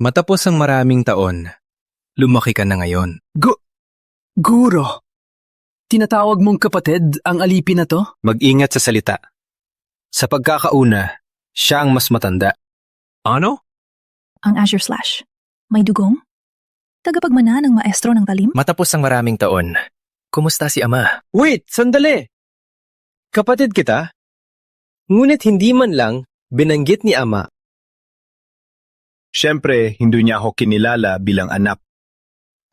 Matapos ang maraming taon, lumaki ka na ngayon. Guro! Tinatawag mong kapatid ang alipin na to? Mag-ingat sa salita. Sa pagkakauna, siya ang mas matanda. Ano? Ang Azure Slash. May dugong? Tagapagmana ng maestro ng talim? Matapos ang maraming taon, kumusta si Ama? Wait, sandali! Kapatid kita? Ngunit hindi man lang binanggit ni Ama. Siyempre, hindi niya ako kinilala bilang anak.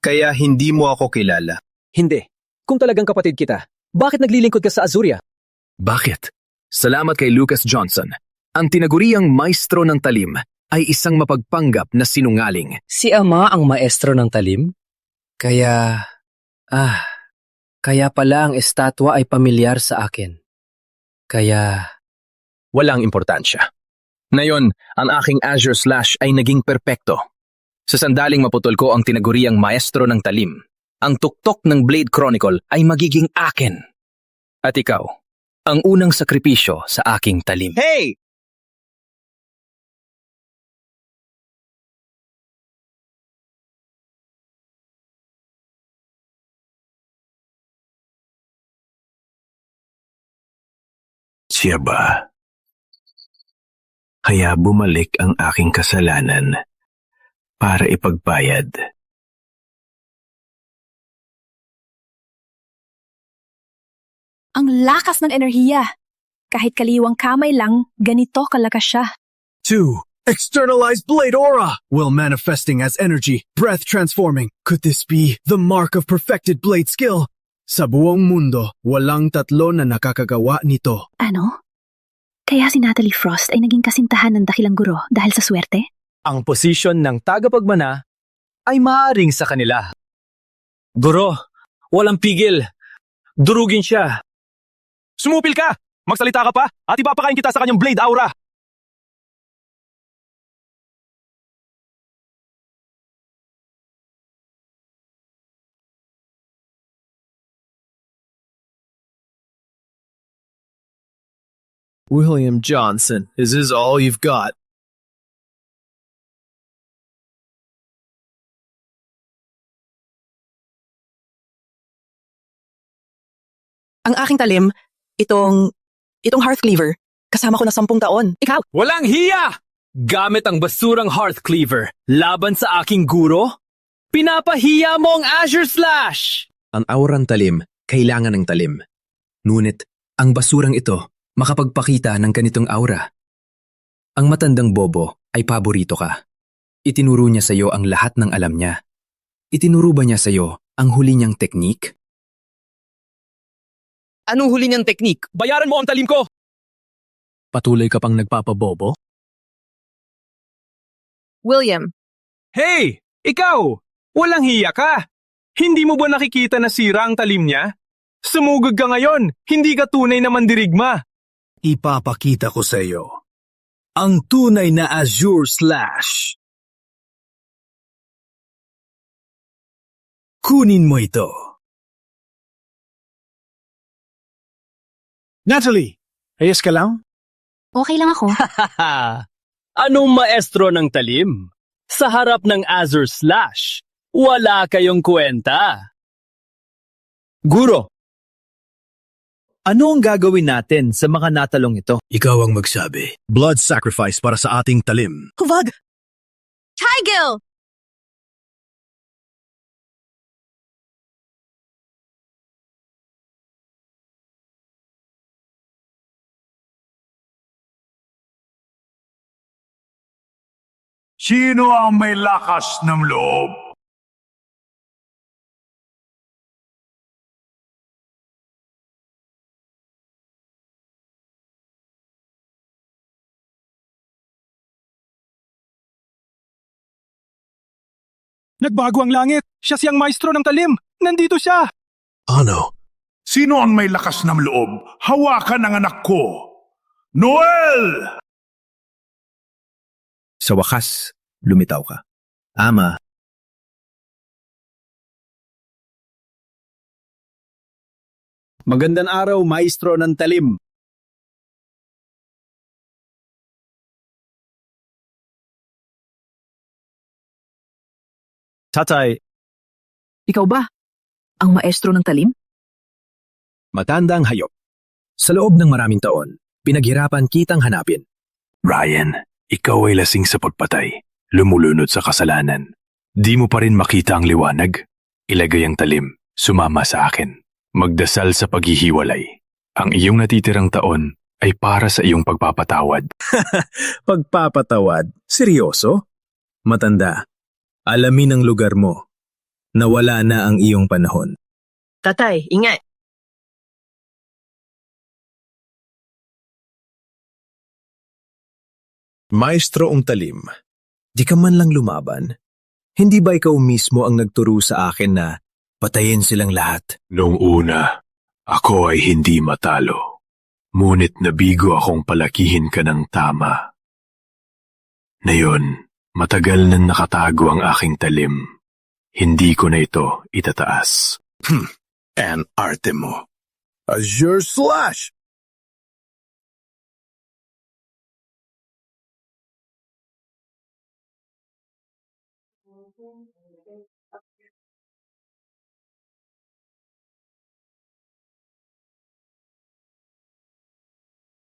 Kaya hindi mo ako kilala. Hindi. Kung talagang kapatid kita, bakit naglilingkod ka sa Azuria? Bakit? Salamat kay Lucas Johnson. Ang tinaguriang maestro ng talim ay isang mapagpanggap na sinungaling. Si Ama ang maestro ng talim? Kaya pala ang estatwa ay pamilyar sa akin. Kaya... Walang importansya. Ngayon, ang aking Azure Slash ay naging perpekto. Sa sandaling maputol ko ang tinaguriang maestro ng talim, ang tuktok ng Blade Chronicle ay magiging akin. At ikaw, ang unang sakripisyo sa aking talim. Hey! Siya ba? Kaya bumalik ang aking kasalanan para ipagbayad. Ang lakas ng enerhiya. Kahit kaliwang kamay lang, ganito kalakas siya. 2. Externalized blade aura! Will manifesting as energy, breath transforming. Could this be the mark of perfected blade skill? Sa buong mundo, walang tatlo na nakakagawa nito. Ano? Kaya si Natalie Frost ay naging kasintahan ng dakilang guro dahil sa swerte? Ang posisyon ng tagapagmana ay maaaring sa kanila. Guro, walang pigil. Durugin siya. Sumupil ka! Magsalita ka pa at ipapakain kita sa kanyang Blade Aura! William Johnson, is this all you've got? Ang aking talim, itong Hearth Cleaver, kasama ko na 10 taon. Ikaw? Walang hiya! Gamit ang basurang Hearth Cleaver laban sa aking guro? Pinapahiya mo ang Azure Slash! Ang aurang talim, kailangan ng talim. Ngunit, ang basurang ito, makapagpakita ng ganitong aura. Ang matandang bobo ay paborito ka. Itinuro niya sa iyo ang lahat ng alam niya. Itinuro ba niya sa iyo ang huli niyang teknik? Anong huli niyang teknik? Bayaran mo ang talim ko! Patuloy ka pang nagpapabobo? William. Hey! Ikaw! Walang hiya ka! Hindi mo ba nakikita na sira ang talim niya? Sumugod ka ngayon! Hindi ka tunay na mandirigma! Ipapakita ko sa iyo ang tunay na Azure Slash. Kunin mo ito. Natalie, ayos ka lang? Okay lang ako. Anong maestro ng talim? Sa harap ng Azure Slash, wala kayong kwenta. Guro, ano ang gagawin natin sa mga natalong ito? Ikaw ang magsabi. Blood sacrifice para sa ating talim. Huwag! Tigil! Sino ang may lakas ng loob? Nagbago ang langit. Siya siyang maestro ng talim. Nandito siya. Ano? Sino ang may lakas ng loob? Hawakan ang anak ko! Noel! Sa wakas, lumitaw ka. Ama. Magandang araw, maestro ng talim. Tatay, Ikaw ba? Ang maestro ng talim? matandang hayop. Sa loob ng maraming taon, pinaghirapan kitang hanapin. Ryan, ikaw ay lasing sa pagpatay. Lumulunod sa kasalanan. Di mo pa rin makita ang liwanag. Ilagay ang talim. Sumama sa akin. Magdasal sa paghihiwalay. Ang iyong natitirang taon ay para sa iyong pagpapatawad. Pagpapatawad? Seryoso? Matanda, alamin ang lugar mo. Nawala na ang iyong panahon. Tatay, ingat! Maestro ang talim, di ka man lang lumaban. Hindi ba ikaw mismo ang nagturo sa akin na patayin silang lahat? Noong una, ako ay hindi matalo. Ngunit nabigo akong palakihin ka ng tama. Ngayon, matagal na nakatago ang aking talim. Hindi ko na ito itataas. And arte mo. Azure Slash!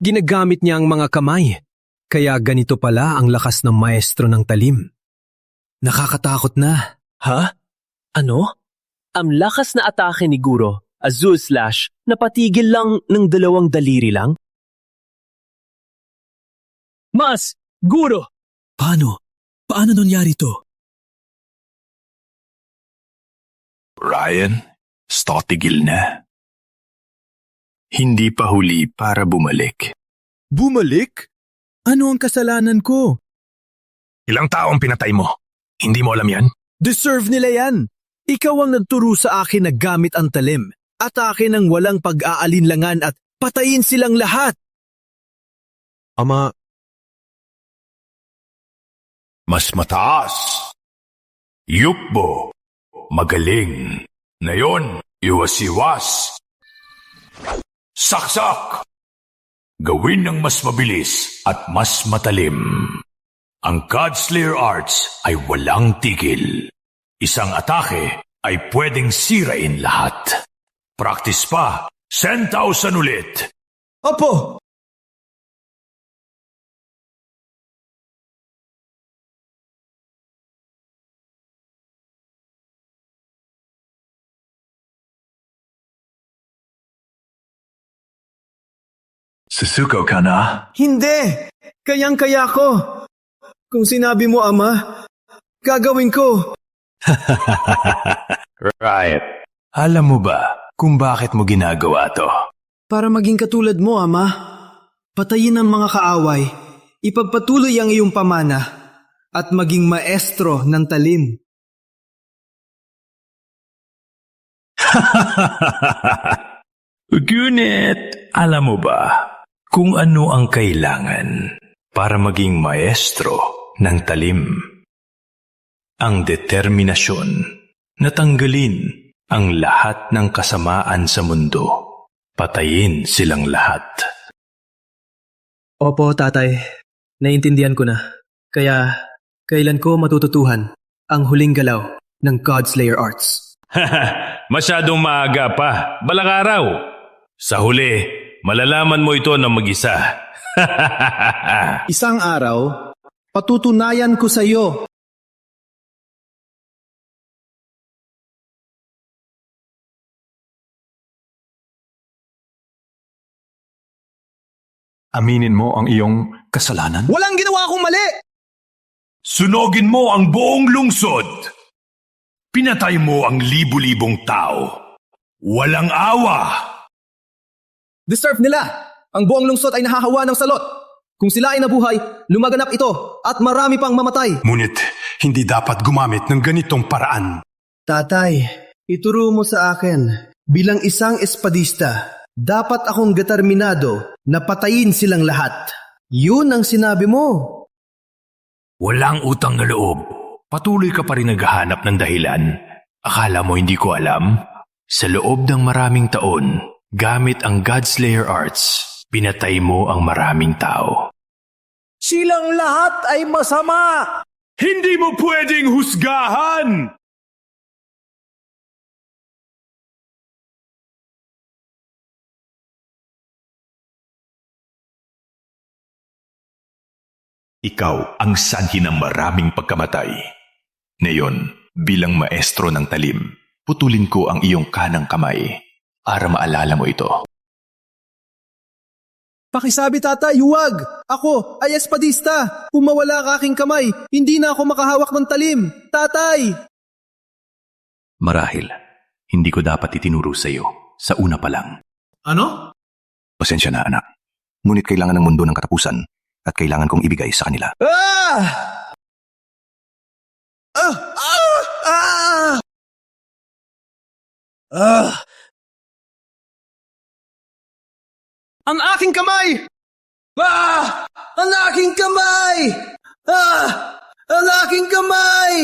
Ginagamit niya ang mga kamay, kaya ganito pala ang lakas ng maestro ng talim. Nakakatakot na. Ha? Ano? Ang lakas na atake ni Guro, Azul Slash, napatigil lang ng 2 daliri lang? Mas! Guro! Paano? Paano nangyari to? Ryan, tigil na. Hindi pa huli para bumalik. Bumalik? Ano ang kasalanan ko? Ilang tao ang pinatay mo? Hindi mo alam yan? Deserve nila yan. Ikaw ang nagturo sa akin na gamit ang talim. Atake ng walang pag-aalinlangan at patayin silang lahat. Ama, Mas mataas. Yukbo. Magaling. Ngayon, iwas-iwas. Saksak! Gawin ng mas mabilis at mas matalim. Ang Godslayer Arts ay walang tigil. Isang atake ay pwedeng sirain lahat. Practice pa, 10,000 ulit. Opo! Susuko ka na? Hindi! Kayang-kaya ko. Kung sinabi mo, Ama, gagawin ko. Right. Alam mo ba kung bakit mo ginagawa to? Para maging katulad mo, Ama. Patayin ang mga kaaway, ipagpatuloy ang iyong pamana, at maging maestro ng talim. Gunit, alam mo ba kung ano ang kailangan para maging maestro ng talim? Ang determinasyon na tanggalin ang lahat ng kasamaan sa mundo. Patayin silang lahat. Opo, tatay. Naintindihan ko na. Kaya, kailan ko matututuhan ang huling galaw ng Godslayer Arts? Masyadong maaga pa. Balang araw. Sa huli, malalaman mo ito ng mag-isa. Isang araw, patutunayan ko sa iyo. Aminin mo ang iyong kasalanan? Walang ginawa akong mali! Sunogin mo ang buong lungsod. Pinatay mo ang libu-libong tao. Walang awa. Deserve nila! Ang buong lungsod ay nahahawa ng salot. Kung sila ay nabuhay, lumaganap ito at marami pang mamatay. Ngunit, hindi dapat gumamit ng ganitong paraan. Tatay, ituro mo sa akin, bilang isang espadista, dapat akong determinado na patayin silang lahat. Yun ang sinabi mo. Walang utang na loob. Patuloy ka pa rin naghahanap ng dahilan. Akala mo hindi ko alam? Sa loob ng maraming taon, gamit ang Godslayer Arts, pinatay mo ang maraming tao. Silang lahat ay masama! Hindi mo pwedeng husgahan! Ikaw ang sanhi ng maraming pagkamatay. Ngayon, bilang maestro ng talim, putulin ko ang iyong kanang kamay para maalala mo ito. Pakisabi, tatay, huwag! Ako ay espadista! Kung mawala ka aking kamay, hindi na ako makahawak ng talim! Tatay! Marahil, hindi ko dapat itinuro sa iyo sa una pa lang. Ano? Pasensya na, anak. Ngunit kailangan ng mundo ng katapusan at kailangan kong ibigay sa kanila. Ang aking kamay! Ang aking kamay! Ang aking kamay!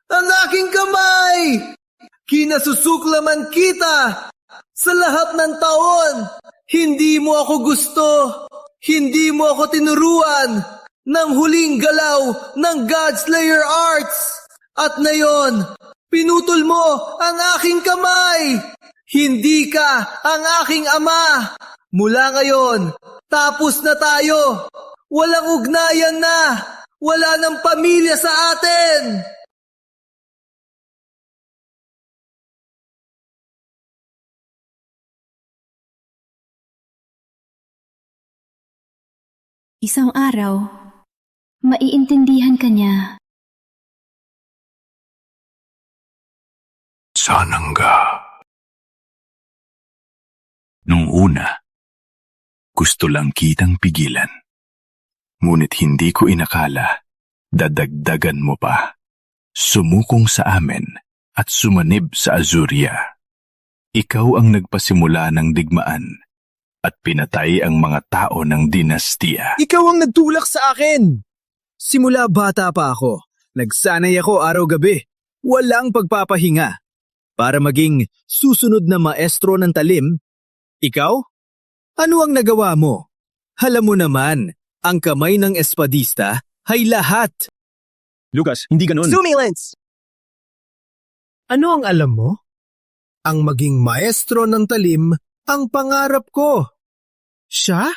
Ang aking kamay! Kinasusuklaman kita! Sa lahat ng taon, hindi mo ako gusto! Hindi mo ako tinuruan ng huling galaw ng Godslayer Arts! At ngayon, pinutol mo ang aking kamay! Hindi ka ang aking ama! Mula ngayon, tapos na tayo! Walang ugnayan na! Wala ng pamilya sa atin! Isang araw, maiintindihan ka niya. Sanangga. Nung una, gusto lang kitang pigilan. Ngunit hindi ko inakala, dadagdagan mo pa. Sumukong sa amin at sumanib sa Azuria. Ikaw ang nagpasimula ng digmaan at pinatay ang mga tao ng dinastiya. Ikaw ang nagtulak sa akin! Simula bata pa ako, nagsanay ako araw-gabi, walang pagpapahinga. Para maging susunod na maestro ng talim, ikaw? Ano ang nagawa mo? Alam mo naman, ang kamay ng espadista ay lahat. Lucas, hindi ganun. Sumilence! Ano ang alam mo? Ang maging maestro ng talim ang pangarap ko. Siya?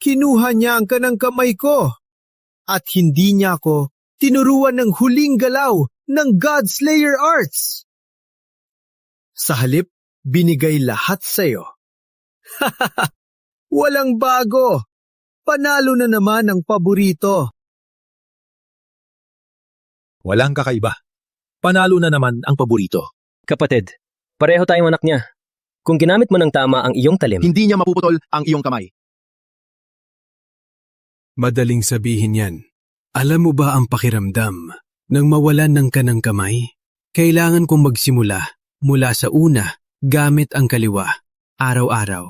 Kinuha niya ang kanang kamay ko. At hindi niya ako tinuruan ng huling galaw ng Godslayer Arts. Sa halip, binigay lahat sa'yo. Walang bago. Panalo na naman ang paborito. Walang kakaiba. Panalo na naman ang paborito. Kapatid, pareho tayong anak niya. Kung ginamit mo ng tama ang iyong talim, Hindi niya mapuputol ang iyong kamay. Madaling sabihin yan. Alam mo ba ang pakiramdam nang mawalan ng kanang kamay? Kailangan kong magsimula mula sa una gamit ang kaliwa, araw-araw,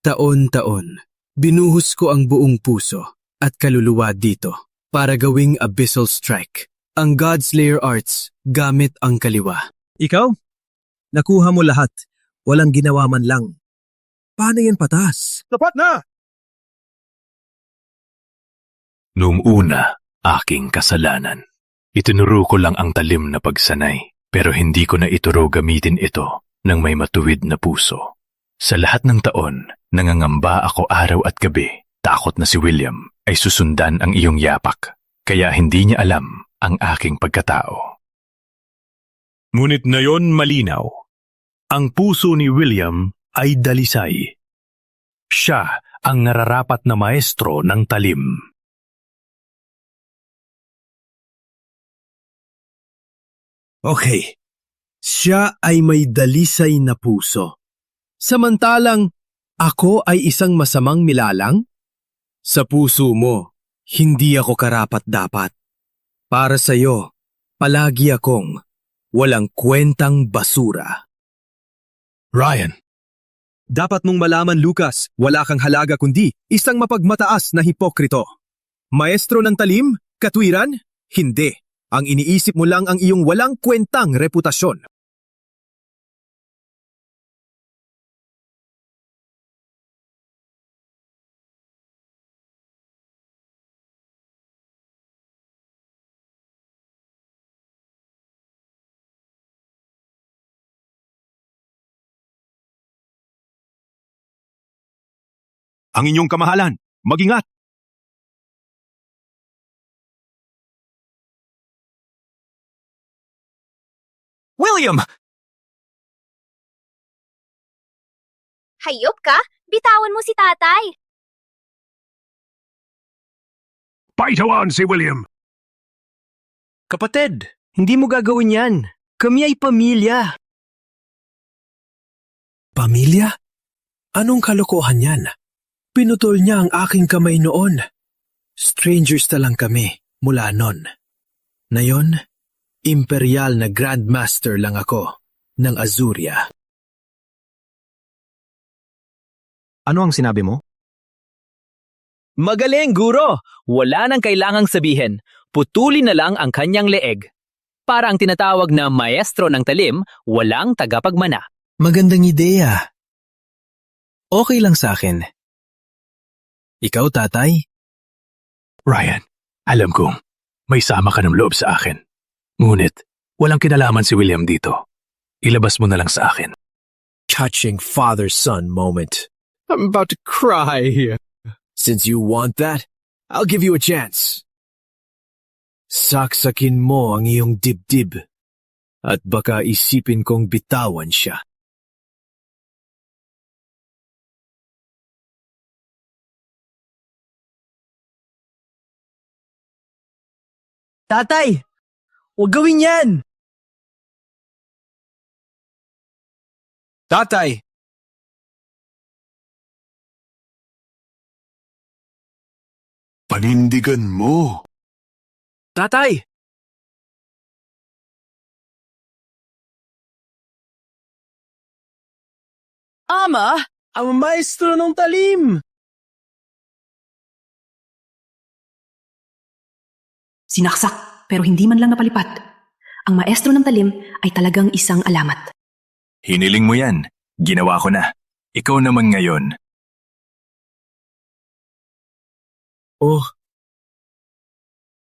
taon-taon. Binuhos ko ang buong puso at kaluluwa dito para gawing Abyssal Strike, ang Godslayer Arts gamit ang kaliwa. Ikaw? Nakuha mo lahat. Walang ginawa man lang. Paano yan patas? Tapat na! Noong una, aking kasalanan. Itinuro ko lang ang talim na pagsanay, pero hindi ko na ituro gamitin ito ng may matuwid na puso. Sa lahat ng taon, nangangamba ako araw at gabi, takot na si William ay susundan ang iyong yapak, kaya hindi niya alam ang aking pagkatao. Ngunit ngayon malinaw, ang puso ni William ay dalisay. Siya ang nararapat na maestro ng talim. Okay, siya ay may dalisay na puso. Samantalang ako ay isang masamang milalang? Sa puso mo, hindi ako karapat-dapat. Para sa'yo, palagi akong walang kwentang basura. Ryan, dapat mong malaman, Lucas, wala kang halaga kundi isang mapagmataas na hipokrito. Maestro ng talim? Katwiran? Hindi. Ang iniisip mo lang ang iyong walang kwentang reputasyon. Ang inyong kamahalan, mag-ingat! William! Hayop ka? Bitawan mo si tatay. Paitawan si William! Kapatid, hindi mo gagawin yan. Kami ay pamilya. Pamilya? Anong kalokohan yan? Pinutol niya ang aking kamay noon. Strangers na lang kami mula nun. Ngayon, imperial na grandmaster lang ako ng Azuria. Ano ang sinabi mo? Magaling, guro! Wala nang kailangang sabihin. Putulin na lang ang kanyang leeg. Para ang tinatawag na maestro ng talim, walang tagapagmana. Magandang ideya. Okay lang sa akin. Ikaw, tatay? Ryan, alam kong may sama ka ng loob sa akin. Ngunit, walang kinalaman si William dito. Ilabas mo na lang sa akin. Touching father-son moment. I'm about to cry here. Since you want that, I'll give you a chance. Saksakin mo ang iyong dibdib at baka isipin kong bitawan siya. Tatay, huwag gawin yan! Tatay! Panindigan mo. Tatay! Ama, ang maestro ng talim! Sinaksak pero hindi man lang napalipat. Ang maestro ng talim ay talagang isang alamat. Hiniling mo yan. Ginawa ko na. Ikaw naman ngayon. Oh,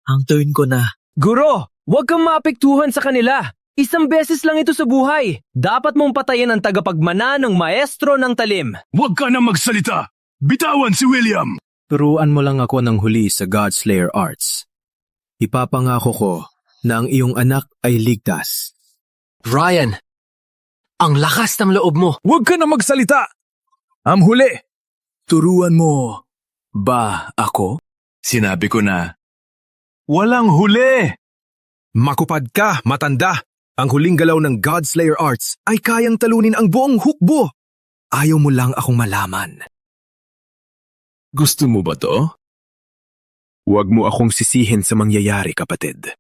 ang turn ko na. Guro, huwag kang maapektuhan sa kanila. Isang beses lang ito sa buhay. Dapat mong patayin ang tagapagmana ng maestro ng talim. Huwag ka na magsalita! Bitawan si William! Turuan mo lang ako ng huli sa Godslayer Arts. Ipapangako ko na ang iyong anak ay ligtas. Ryan, ang lakas ng loob mo. Huwag ka na magsalita! Ang huli! Turuan mo ba ako? Sinabi ko na, Walang huli! makupad ka, matanda! Ang huling galaw ng Godslayer Arts ay kayang talunin ang buong hukbo. Ayaw mo lang akong malaman. Gusto mo ba to? Huwag mo akong sisihin sa mangyayari, kapatid.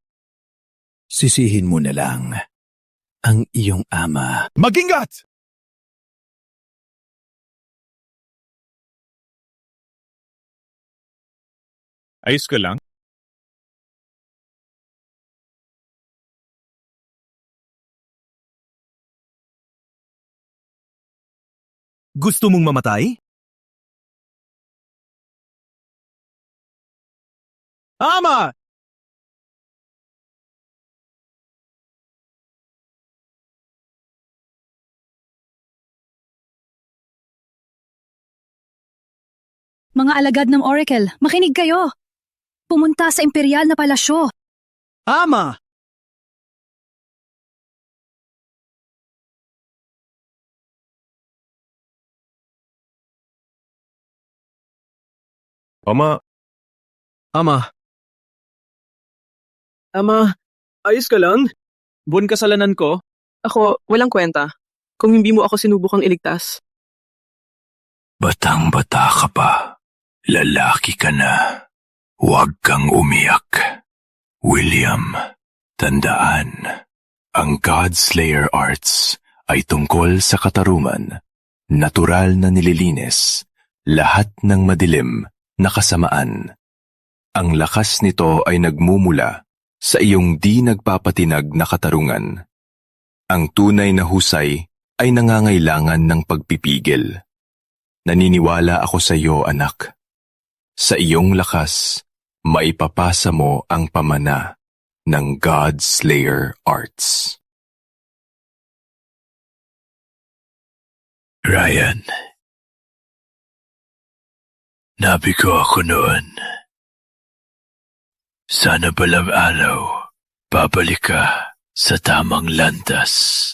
Sisihin mo na lang ang iyong ama. Mag-ingat! Ayos ka lang? Gusto mong mamatay? Ama! Mga alagad ng Oracle, makinig kayo! Pumunta sa imperial na palasyo. Ama! Ama, Ama. Ama, ayos ka lang? Buwan kasalanan ko? Ako, walang kwenta. Kung hindi mo ako sinubukang iligtas. Batang-bata ka pa. Lalaki ka na. Huwag kang umiyak. William, tandaan, ang Godslayer Arts ay tungkol sa katarungan, natural na nililinis, lahat ng madilim na kasamaan. Ang lakas nito ay nagmumula sa iyong di nagpapatinag na katarungan. Ang tunay na husay ay nangangailangan ng pagpipigil. Naniniwala ako sa iyo, anak. Sa iyong lakas, maipapasa mo ang pamana ng Godslayer Arts. Ryan, nabigo ako noon. Sana balang araw, babalik ka sa tamang landas.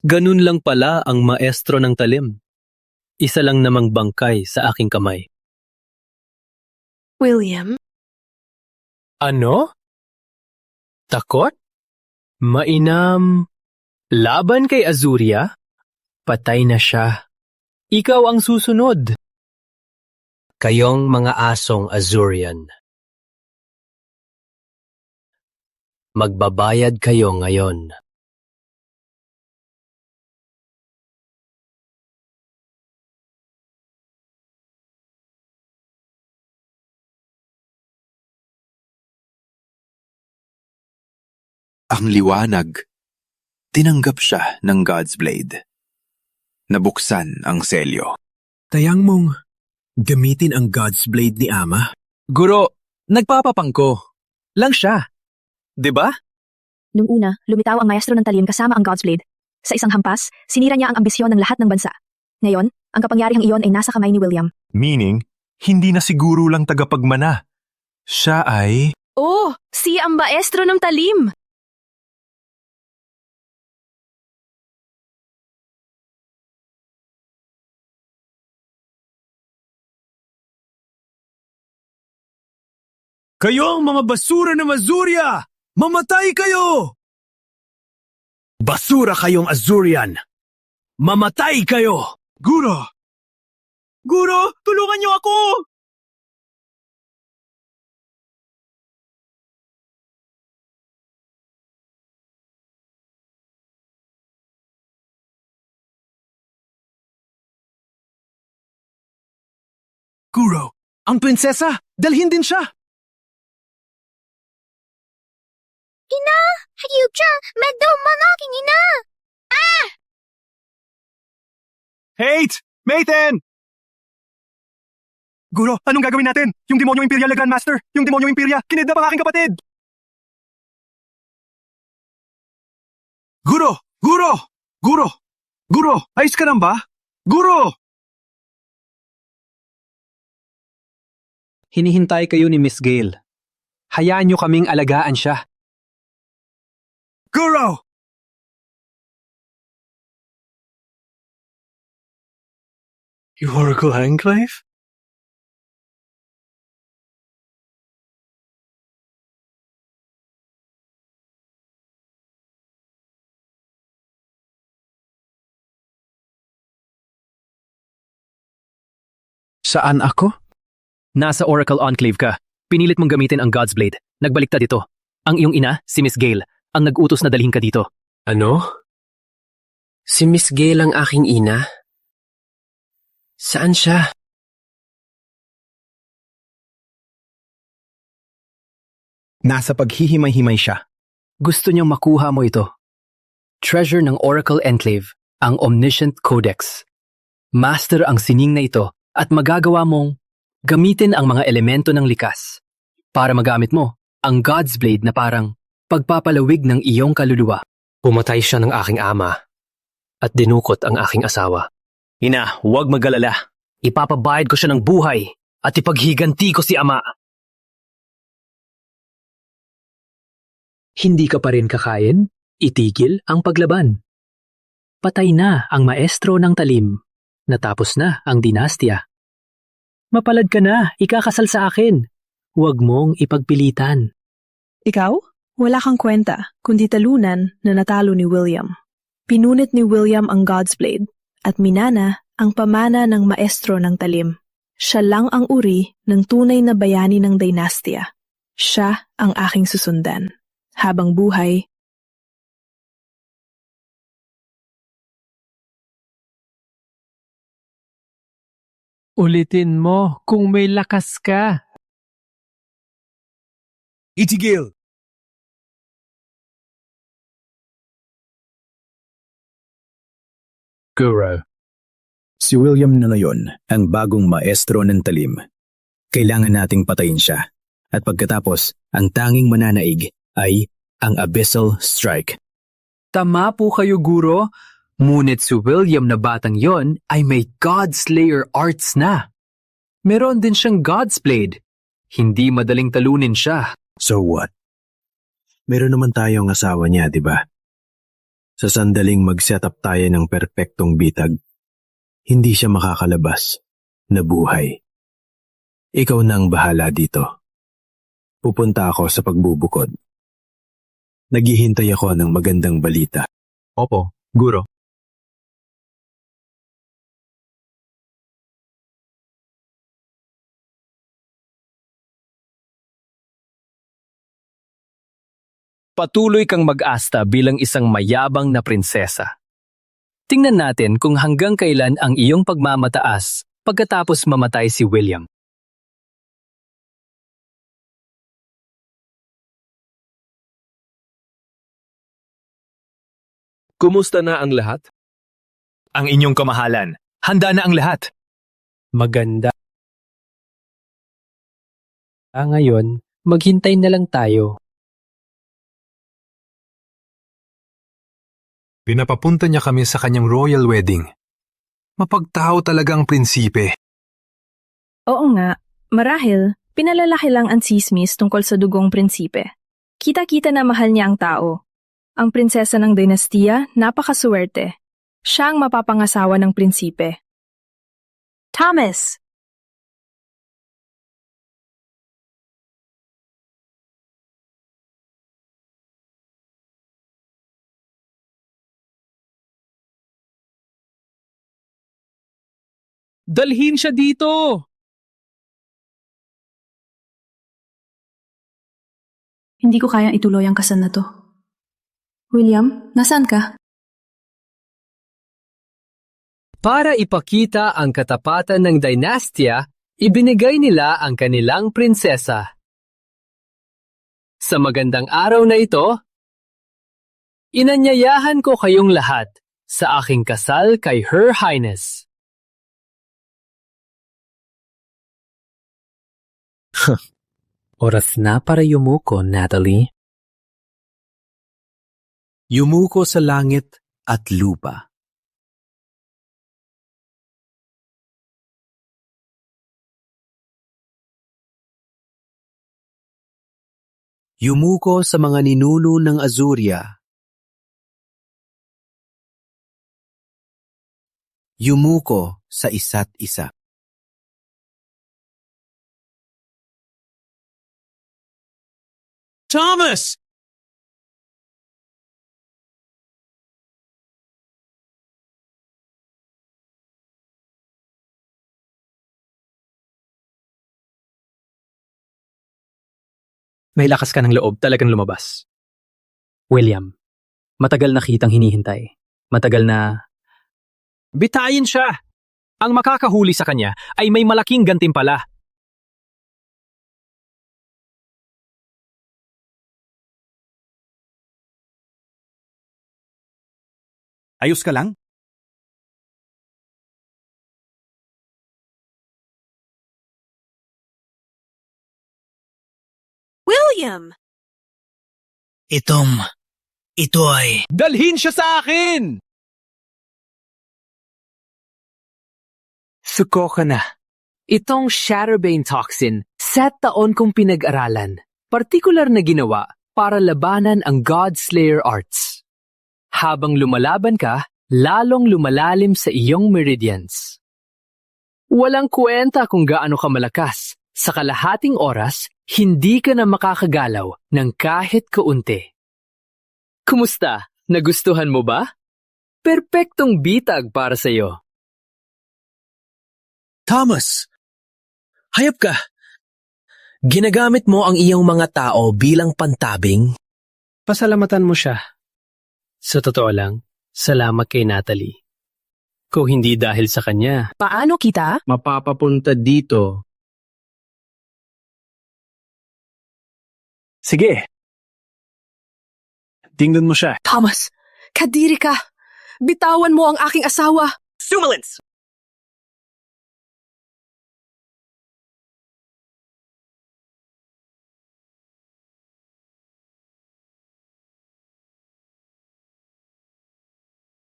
Ganun lang pala ang maestro ng talim. Isa lang namang bangkay sa aking kamay. William? Ano? Takot? Mainam? Laban kay Azuria? Patay na siya. Ikaw ang susunod. Kayong mga asong Azurian. Magbabayad kayo ngayon. Ang liwanag. Tinanggap siya ng God's Blade. Nabuksan ang selyo. Tayang mong gamitin ang God's Blade ni Ama? Guro, nagpapapangko. Lang siya. 'Di ba? Nung una, lumitaw ang maestro ng talim kasama ang God's Blade. Sa isang hampas, sinira niya ang ambisyon ng lahat ng bansa. Ngayon, ang kapangyarihang iyon ay nasa kamay ni William. meaning, hindi na siguro lang tagapagmana. Siya ay... Oh, si ang maestro ng talim! Kayo ang mga basura na Azuria! Mamatay kayo! Basura kayong Azurian! Mamatay kayo! Guro! Guro, tulungan niyo ako! Guro, ang prinsesa! Dalhin din siya! Ina! Hayop siya! Medyo malaking ina! Ah! Hate! Mayten! Guro, anong gagawin natin? Yung demonyo Imperial na Grandmaster! Yung demonyo Imperia! Kinidnap ang aking kapatid! Guro! Guro! Guro! Guro! Ayos ka lang ba? Guro! Hinihintay kayo ni Miss Gale. Hayaan niyo kaming alagaan siya. Guro! Oracle Enclave? Saan ako? Nasa Oracle Enclave ka. Pinilit mong gamitin ang God's Blade. Nagbaliktad ito. Ang iyong ina, si Miss Gale, ang nag-utos na dalhin ka dito. Ano? Si Miss Gale ang aking ina? Saan siya? Nasa paghihimay-himay siya. Gusto niyang makuha mo ito. Treasure ng Oracle Enclave, ang Omniscient Codex. Master ang sining na ito at magagawa mong gamitin ang mga elemento ng likas para magamit mo ang God's Blade na parang pagpapalawig ng iyong kaluluwa. Pumatay siya ng aking ama at dinukot ang aking asawa. Ina, huwag magalala. Ipapabayad ko siya ng buhay at ipaghiganti ko si ama. Hindi ka pa rin kakain? Itigil ang paglaban. Patay na ang maestro ng talim. Natapos na ang dinastya. Mapalad ka na, ikakasal sa akin. Huwag mong ipagpilitan. Ikaw? Wala kang kwenta, kundi talunan na natalo ni William. Pinunit ni William ang God's Blade at minana ang pamana ng maestro ng talim. Siya lang ang uri ng tunay na bayani ng dinastya. Siya ang aking susundan. Habang buhay, Ulitin mo kung may lakas ka. Itigil! Guru. Si William na ngayon ang bagong maestro ng talim. Kailangan nating patayin siya. At pagkatapos, ang tanging mananaig ay ang Abyssal Strike. Tama po kayo, Guro. Ngunit si William na batang yon ay may Godslayer arts na. Meron din siyang God's Blade. Hindi madaling talunin siya. So what? Meron naman tayong asawa niya, di ba? Sa sandaling mag-set up tayo ng perpektong bitag, hindi siya makakalabas na buhay. Ikaw na ang bahala dito. Pupunta ako sa pagbubukod. Naghihintay ako ng magandang balita. Opo, Guro. Patuloy kang mag-asta bilang isang mayabang na prinsesa. Tingnan natin kung hanggang kailan ang iyong pagmamataas pagkatapos mamatay si William. Kumusta na ang lahat? Ang inyong kamahalan. Handa na ang lahat. Maganda. Ngayon, maghintay na lang tayo. Pinapapunta niya kami sa kanyang royal wedding. Mapagtao talaga ang prinsipe. Oo nga, marahil, pinalalaki lang ang tsismis tungkol sa dugong prinsipe. Kita-kita na mahal niya ang tao. Ang prinsesa ng dinastiya, napakasuwerte. Siya ang mapapangasawa ng prinsipe. Thomas! Dalhin siya dito! Hindi ko kayang ituloy ang kasal na to. William, nasaan ka? Para ipakita ang katapatan ng dinastya, ibinigay nila ang kanilang prinsesa. Sa magandang araw na ito, inanyayahan ko kayong lahat sa aking kasal kay Her Highness. Oras na para yumuko, Natalie. Yumuko sa langit at lupa. Yumuko sa mga ninuno ng Azuria. Yumuko sa isa't isa. Thomas! May lakas ka ng loob, talagang lumabas. William, matagal na kitang hinihintay. Matagal na... Bitayin siya! Ang makakahuli sa kanya ay may malaking gantimpala. Ayos ka lang? William! Ito ay... Dalhin siya sa akin! Suko ka na. Itong Shatterbane Toxin, 7 taon kong pinag-aralan. Partikular na ginawa para labanan ang Godslayer Arts. Habang lumalaban ka, lalong lumalalim sa iyong meridians. Walang kwenta kung gaano ka malakas. Sa kalahating oras, hindi ka na makakagalaw ng kahit kaunti. Kumusta? Nagustuhan mo ba? Perpektong bitag para sa iyo. Thomas! Hayop ka! Ginagamit mo ang iyong mga tao bilang pantabing? Pasalamatan mo siya. Sa totoo lang, salamat kay Natalie. Kung hindi dahil sa kanya, Paano kita? mapapapunta dito. Sige. Tingnan mo siya. Thomas, kadiri ka. Bitawan mo ang aking asawa. Sumalins!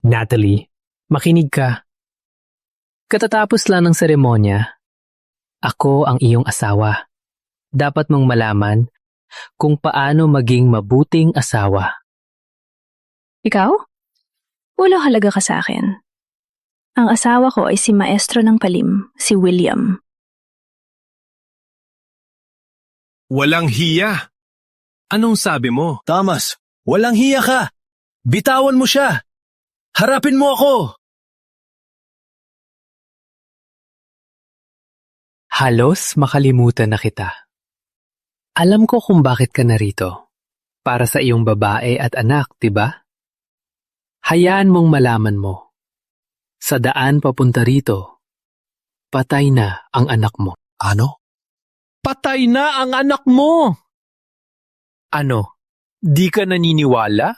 Natalie, makinig ka. Katatapos lang ng seremonya, ako ang iyong asawa. Dapat mong malaman kung paano maging mabuting asawa. Ikaw? Walang halaga ka sa akin. Ang asawa ko ay si Maestro ng Palim, si William. Walang hiya! Anong sabi mo? Thomas, walang hiya ka! Bitawan mo siya! Harapin mo ako! Halos makalimutan na kita. Alam ko kung bakit ka narito. Para sa iyong babae at anak, diba? Hayaan mong malaman mo. Sa daan papunta rito, patay na ang anak mo. Ano? Patay na ang anak mo! Ano? Di ka naniniwala?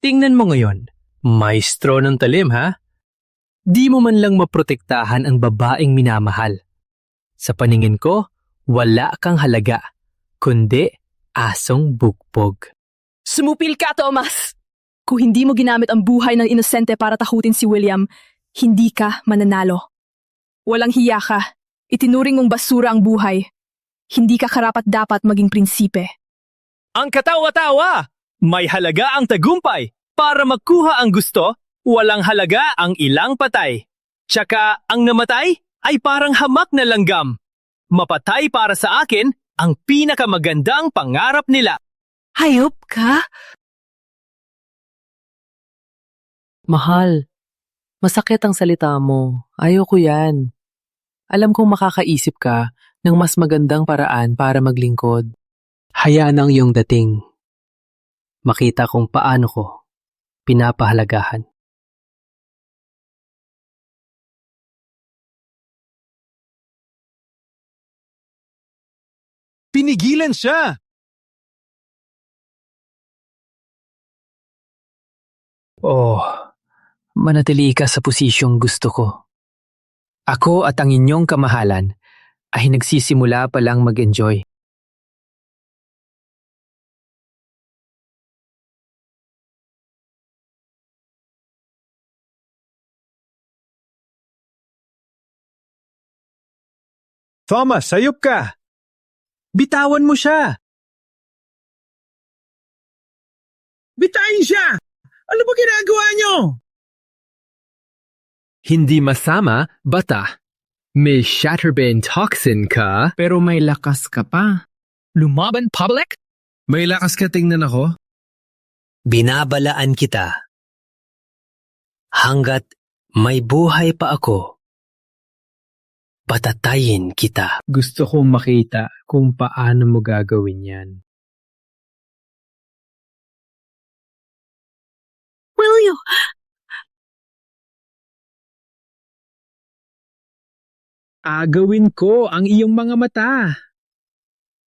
Tingnan mo ngayon, maestro ng talim ha? Di mo man lang maprotektahan ang babaeng minamahal. Sa paningin ko, wala kang halaga, kundi asong bugbog. Sumupil ka, Thomas! Kung hindi mo ginamit ang buhay ng inosente para takutin si William, hindi ka mananalo. Walang hiya ka. Itinuring mong basura ang buhay. Hindi ka karapat-dapat maging prinsipe. Ang katawa-tawa! May halaga ang tagumpay. Para magkuha ang gusto, walang halaga ang ilang patay. Tsaka ang namatay ay parang hamak na langgam. Mapatay para sa akin ang pinakamagandang pangarap nila. Hayop ka? Mahal, masakit ang salita mo. Ayoko yan. Alam kong makakaisip ka ng mas magandang paraan para maglingkod. Hayaan ang iyong dating. Makita kung paano ko pinapahalagahan. Pinigilan siya! Oh, manatili ka sa posisyong gusto ko. Ako at ang inyong kamahalan ay nagsisimula pa lang mag-enjoy. Thomas, sayop ka! Bitawan mo siya! Bitayin siya! Ano ba ginagawa niyo? Hindi masama, bata. May Shatterbane toxin ka. Pero may lakas ka pa. Lumaban, public? May lakas ka, tingnan ako. Binabalaan kita. Hanggat may buhay pa ako, patatayin kita. Gusto kong makita kung paano mo gagawin yan. Will you? Agawin ko ang iyong mga mata.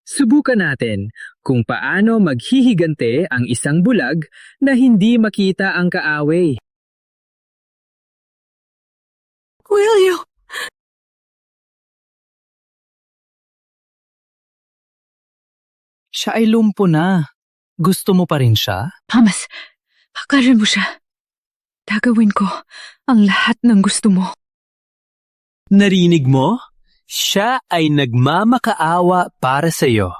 Subukan natin kung paano maghihigante ang isang bulag na hindi makita ang kaaway. Will you? Siya ay lumpo na. Gusto mo pa rin siya? Thomas, pakarin mo siya. Gagawin ko ang lahat ng gusto mo. Narinig mo? Siya ay nagmamakaawa para sa iyo.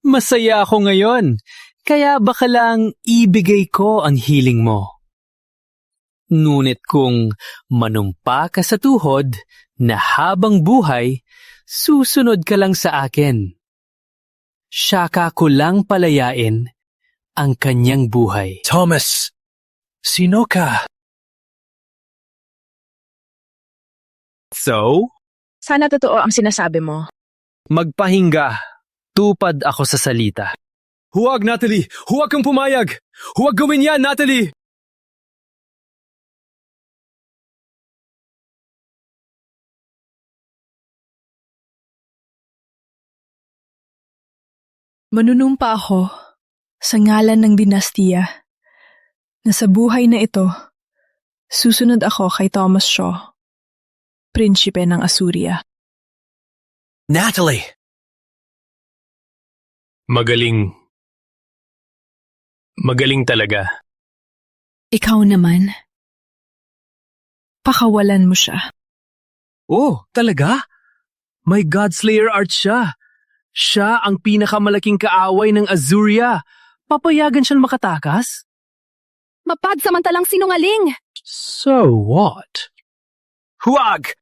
Masaya ako ngayon, kaya baka lang ibigay ko ang hiling mo. Ngunit kung manumpa ka sa tuhod na habang buhay, susunod ka lang sa akin. Saka ko lang palayain ang kanyang buhay. Thomas, sino ka? So, Sana totoo ang sinasabi mo. magpahinga. Tupad ako sa salita. Huwag, Natalie! Huwag kang pumayag! Huwag gawin yan, Natalie! Manunumpa ako sa ngalan ng dinastiya na sa buhay na ito, susunod ako kay Thomas Shaw, prinsipe ng Asuria. Natalie! Magaling. Magaling talaga. Ikaw naman, pakawalan mo siya. Oh, talaga? May Godslayer art siya. Siya ang pinakamalaking kaaway ng Azuria. Papayagan siyang makatakas? Mapagsamantalang sinungaling! So what? Huwag!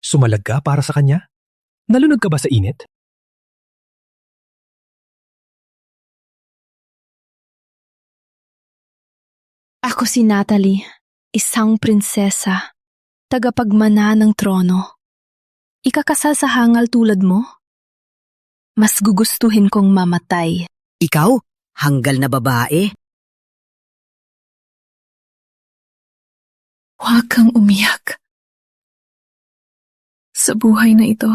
Sumalag ka para sa kanya? Nalunod ka ba sa init? Ako si Natalie, isang prinsesa, tagapagmana ng trono. Ikakasal sa hangal tulad mo? Mas gugustuhin kong mamatay. Ikaw, hanggal na babae. Huwag kang umiyak. Sa buhay na ito,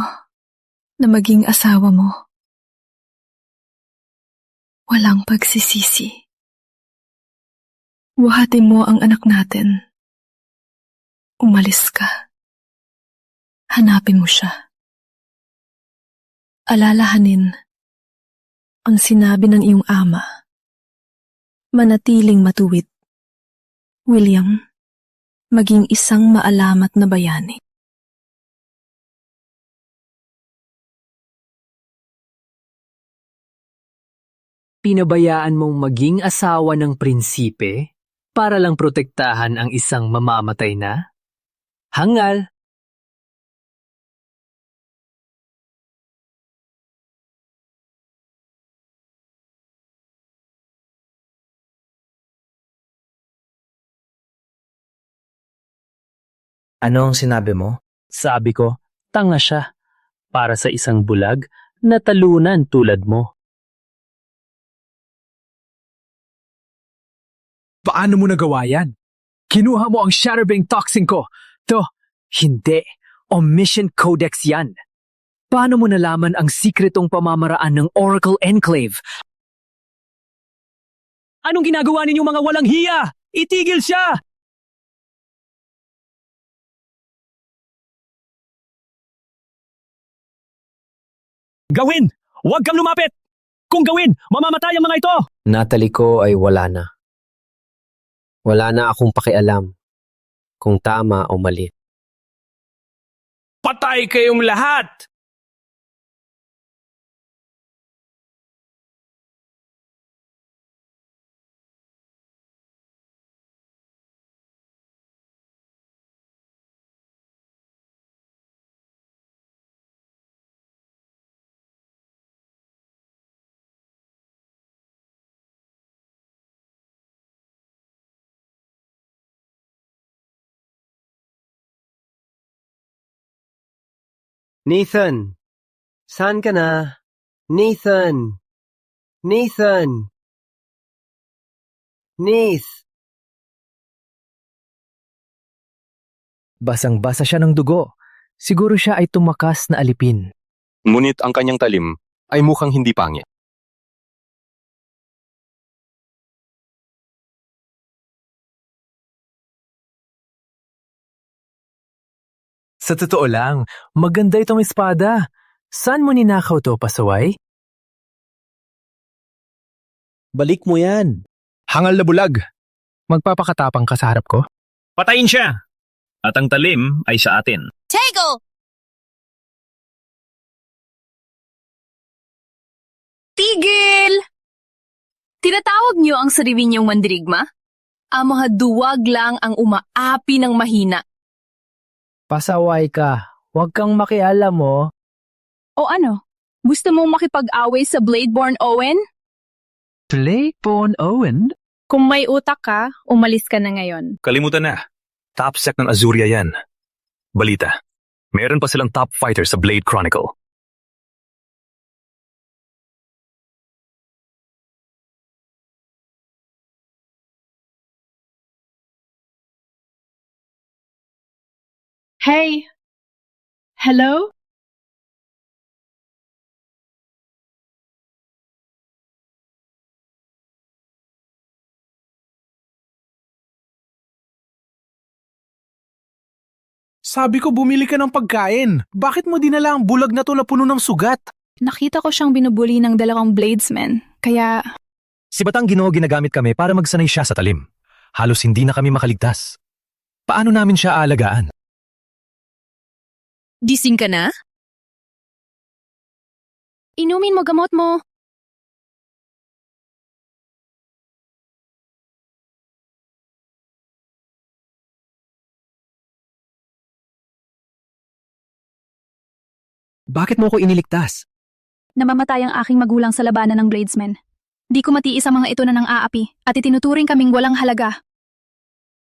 na maging asawa mo, walang pagsisisi. Buhatin mo ang anak natin. Umalis ka. Hanapin mo siya. Alalahanin ang sinabi ng iyong ama. Manatiling matuwid. William, maging isang maalamat na bayani. Pinabayaan mong maging asawa ng prinsipe para lang protektahan ang isang mamamatay na? Hangal! Ano ang sinabi mo? Sabi ko, tanga siya para sa isang bulag na talunan tulad mo. Paano mo nagawa yan? Kinuha mo ang Shatterbane toxin ko. Hindi. Omission Codex yan. Paano mo nalaman ang sikretong pamamaraan ng Oracle Enclave? Anong ginagawa ninyong mga walang hiya? Itigil siya! Gawin! Huwag kang lumapit! Kung gawin, mamamatay ang mga ito! Natalie ko ay wala na. Wala na akong pakialam kung tama o mali. Patay kayong lahat! Nathan! Saan ka na? Nathan! Nathan! Nath! Basang-basa siya ng dugo. Siguro siya ay tumakas na alipin. Ngunit ang kanyang talim ay mukhang hindi pangit. Sa totoo lang, maganda itong espada. Saan mo ninakaw to, pasaway? Balik mo yan. Hangal na bulag. Magpapakatapang ka sa harap ko? Patayin siya! At ang talim ay sa atin. Tego! Tigil! Tinatawag niyo ang sarili niyong mandirigma? Ang mga duwag lang ang umaapi ng mahina. Pasaway ka. Huwag kang makialam mo. O ano? Gusto mong makipag-away sa Bladeborn Owen? Bladeborn Owen? Kung may utak ka, umalis ka na ngayon. Kalimutan na. Top sec ng Azuria yan. Balita. Meron pa silang top fighter sa Blade Chronicle. Hey! Hello? Sabi ko bumili ka ng pagkain. Bakit mo dinala ang bulag na to na puno ng sugat? Nakita ko siyang binubuli ng dalawang bladesmen, kaya... Si Batang Ginoo ginagamit kami para magsanay siya sa talim. Halos hindi na kami makaligtas. Paano namin siya aalagaan? Gising ka na? Inumin mo gamot mo. Bakit mo ko iniligtas? Namamatay ang aking magulang sa labanan ng bladesmen. Di ko matiis ang mga ito na nang aapi at itinuturing kaming walang halaga.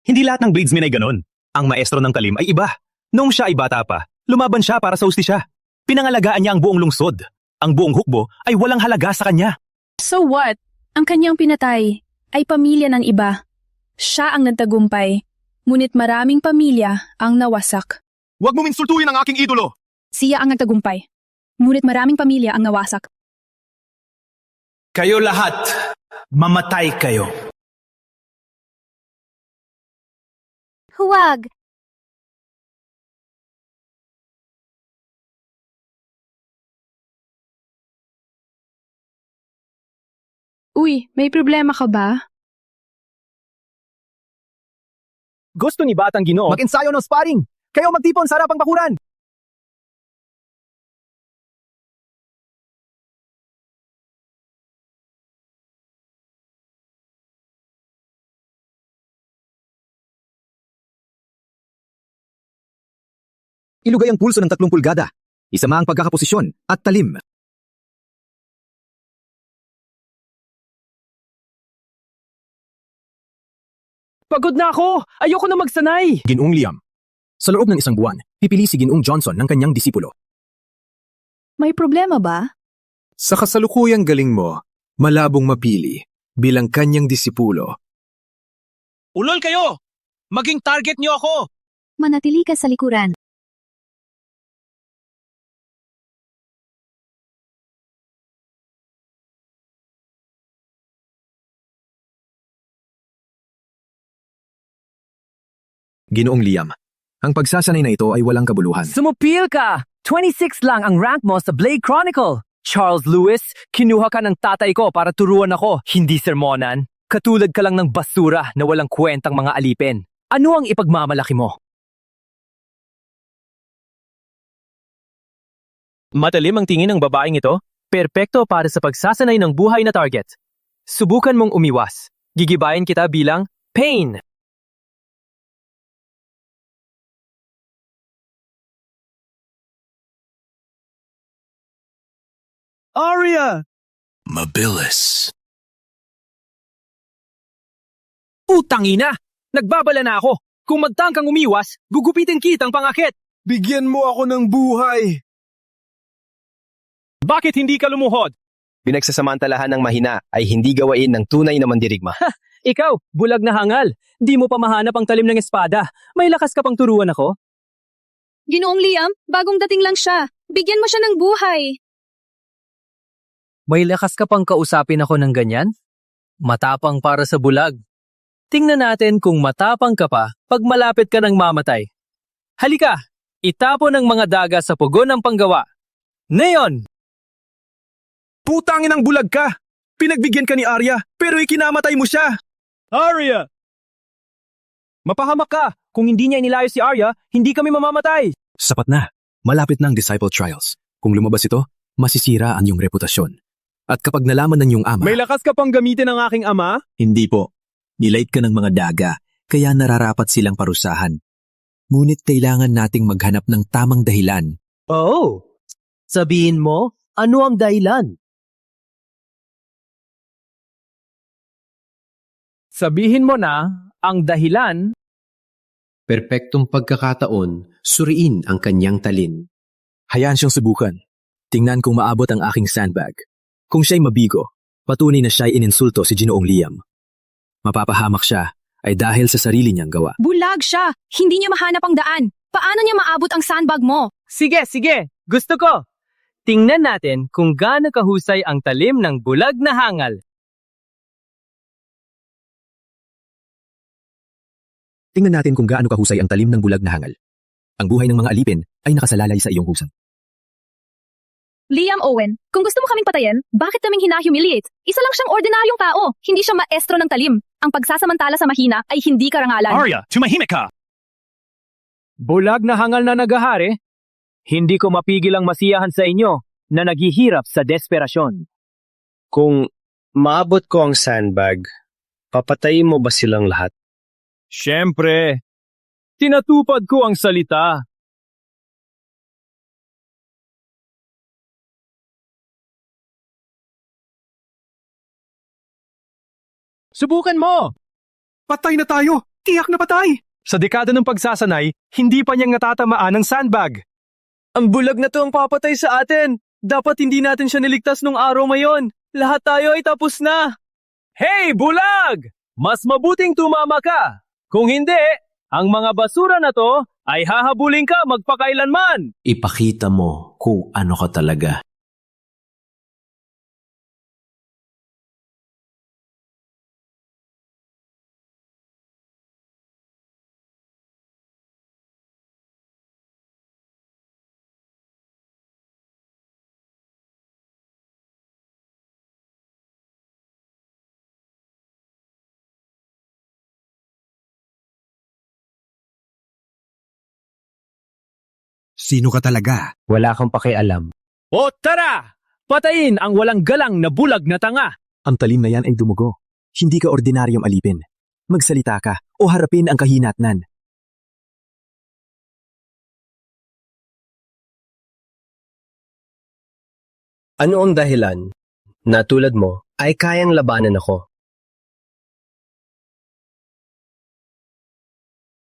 Hindi lahat ng bladesmen ay ganon. Ang maestro ng talim ay iba. Noong siya ay bata pa, lumaban siya para sa ustisya. Pinangalagaan niya ang buong lungsod. Ang buong hukbo ay walang halaga sa kanya. So what? Ang kanyang pinatay ay pamilya ng iba. Siya ang nagtagumpay, ngunit maraming pamilya ang nawasak. Huwag mo minsultuin ang aking idolo! Siya ang nagtagumpay, ngunit maraming pamilya ang nawasak. Kayo lahat, mamatay kayo. Huwag! Uy, may problema ka ba? Gusto ni Batang Ginoo mag-ensayo ng sparring. Kayo magtipon sa harapang bakuran. Ilugay ang pulso ng 3 pulgada. Isama ang pagkakaposisyon at talim. Pagod na ako! Ayoko na magsanay! Ginoong Liam. Sa loob ng 1 buwan, pipili si Ginoong Johnson ng kanyang disipulo. May problema ba? Sa kasalukuyang galing mo, malabong mapili bilang kanyang disipulo. Ulol kayo! Maging target niyo ako! Manatili ka sa likuran. Ginoong Liam, ang pagsasanay na ito ay walang kabuluhan. Sumupil ka! 26 lang ang rank mo sa Blade Chronicle. Charles Lewis, kinuha ka ng tatay ko para turuan ako, hindi sermonan. Katulad ka lang ng basura na walang kwentang mga alipin. Ano ang ipagmamalaki mo? Matalim ang tingin ng babaeng ito, perpekto para sa pagsasanay ng buhay na target. Subukan mong umiwas. Gigibayin kita bilang pain. Arya! Mabilis. Putang ina! Nagbabala na ako. Kung magtangkang umiwas, gugupitin kitang pangakit. Bigyan mo ako ng buhay! Bakit hindi ka lumuhod? Pinagsasamantalahan ng mahina ay hindi gawain ng tunay na mandirigma. Ikaw, bulag na hangal. Di mo pa mahanap ang talim ng espada. May lakas ka pang turuan ako? Ginoong Liam, bagong dating lang siya. Bigyan mo siya ng buhay. May lakas ka pang kausapin ako ng ganyan? Matapang para sa bulag. Tingnan natin kung matapang ka pa pag malapit ka ng mamatay. Halika, itapon ang mga daga sa pugon ng panggawa. Neon! Putangin ang bulag ka! Pinagbigyan ka ni Arya, pero ikinamatay mo siya! Arya! Mapahamak ka! Kung hindi niya inilayo si Arya, hindi kami mamamatay! Sapat na. Malapit na ang Disciple Trials. Kung lumabas ito, masisira ang iyong reputasyon. At kapag nalaman ng iyong ama... May lakas ka pang gamitin ng aking ama? Hindi po. Nilate ka ng mga daga, kaya nararapat silang parusahan. Ngunit kailangan nating maghanap ng tamang dahilan. Oh, sabihin mo, ano ang dahilan? Sabihin mo na ang dahilan. Perpektong pagkakataon, suriin ang kanyang talin. Hayaan siyang subukan. Tingnan kung maabot ang aking sandbag. Kung siya'y mabigo, patunay na siya'y ininsulto si Ginoong Liam. Mapapahamak siya ay dahil sa sarili niyang gawa. Bulag siya. Hindi niya mahanap ang daan. Paano niya maabot ang sandbag mo? Sige, sige. Gusto ko. Tingnan natin kung gaano kahusay ang talim ng bulag na hangal. Tingnan natin kung gaano kahusay ang talim ng bulag na hangal. Ang buhay ng mga alipin ay nakasalalay sa iyong husang. Liam Owen, kung gusto mo kaming patayin, bakit kaming hinahumiliate? Isa lang siyang ordinaryong tao. Hindi siya maestro ng talim. Ang pagsasamantala sa mahina ay hindi karangalan. Arya, tumahimik ka! Bulag na hangal na nagahari, hindi ko mapigil ang masiyahan sa inyo na naghihirap sa desperasyon. Kung maabot ko ang sandbag, papatayin mo ba silang lahat? Siyempre, tinatupad ko ang salita. Subukan mo! Patay na tayo! Tiyak na patay! Sa dekada ng pagsasanay, hindi pa niyang natatamaan ng sandbag. Ang bulag na to ang papatay sa atin. Dapat hindi natin siya niligtas nung araw mayon. Lahat tayo ay tapos na. Hey, bulag! Mas mabuting tumama ka. Kung hindi, ang mga basura na to ay hahabulin ka magpakailanman. Ipakita mo kung ano ka talaga. Sino ka talaga? Wala kang pakialam. O tara! Patayin ang walang galang na bulag na tanga. Ang talim na yan ay dumugo. Hindi ka ordinaryong alipin. Magsalita ka o harapin ang kahinatnan. Ano ang dahilan na tulad mo ay kayang labanan ako?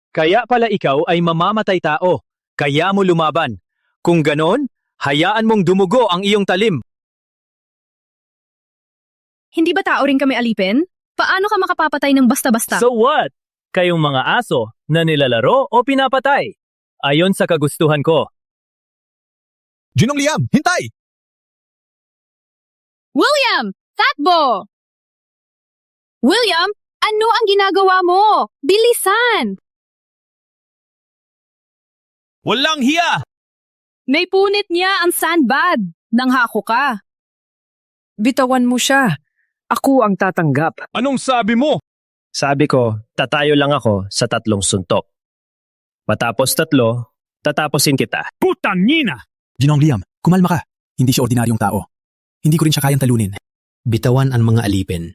Kaya pala ikaw ay mamamatay tao. Kaya mo lumaban. Kung ganon, hayaan mong dumugo ang iyong talim. Hindi ba tao rin kami alipin? Paano ka makapapatay ng basta-basta? So what? Kayong mga aso na nilalaro o pinapatay? Ayon sa kagustuhan ko. Ginong Liam, hintay! William! Takbo! William, ano ang ginagawa mo? Bilisan! Walang hiya! Naipunit niya ang sandbag. Nanghako ka. Bitawan mo siya. Ako ang tatanggap. Anong sabi mo? Sabi ko, tatayo lang ako sa 3 suntok. Matapos 3, tataposin kita. Putang ina! Ginong Liam, Kumalma ka. Hindi siya ordinaryong tao. Hindi ko rin siya kayang talunin. Bitawan ang mga alipin.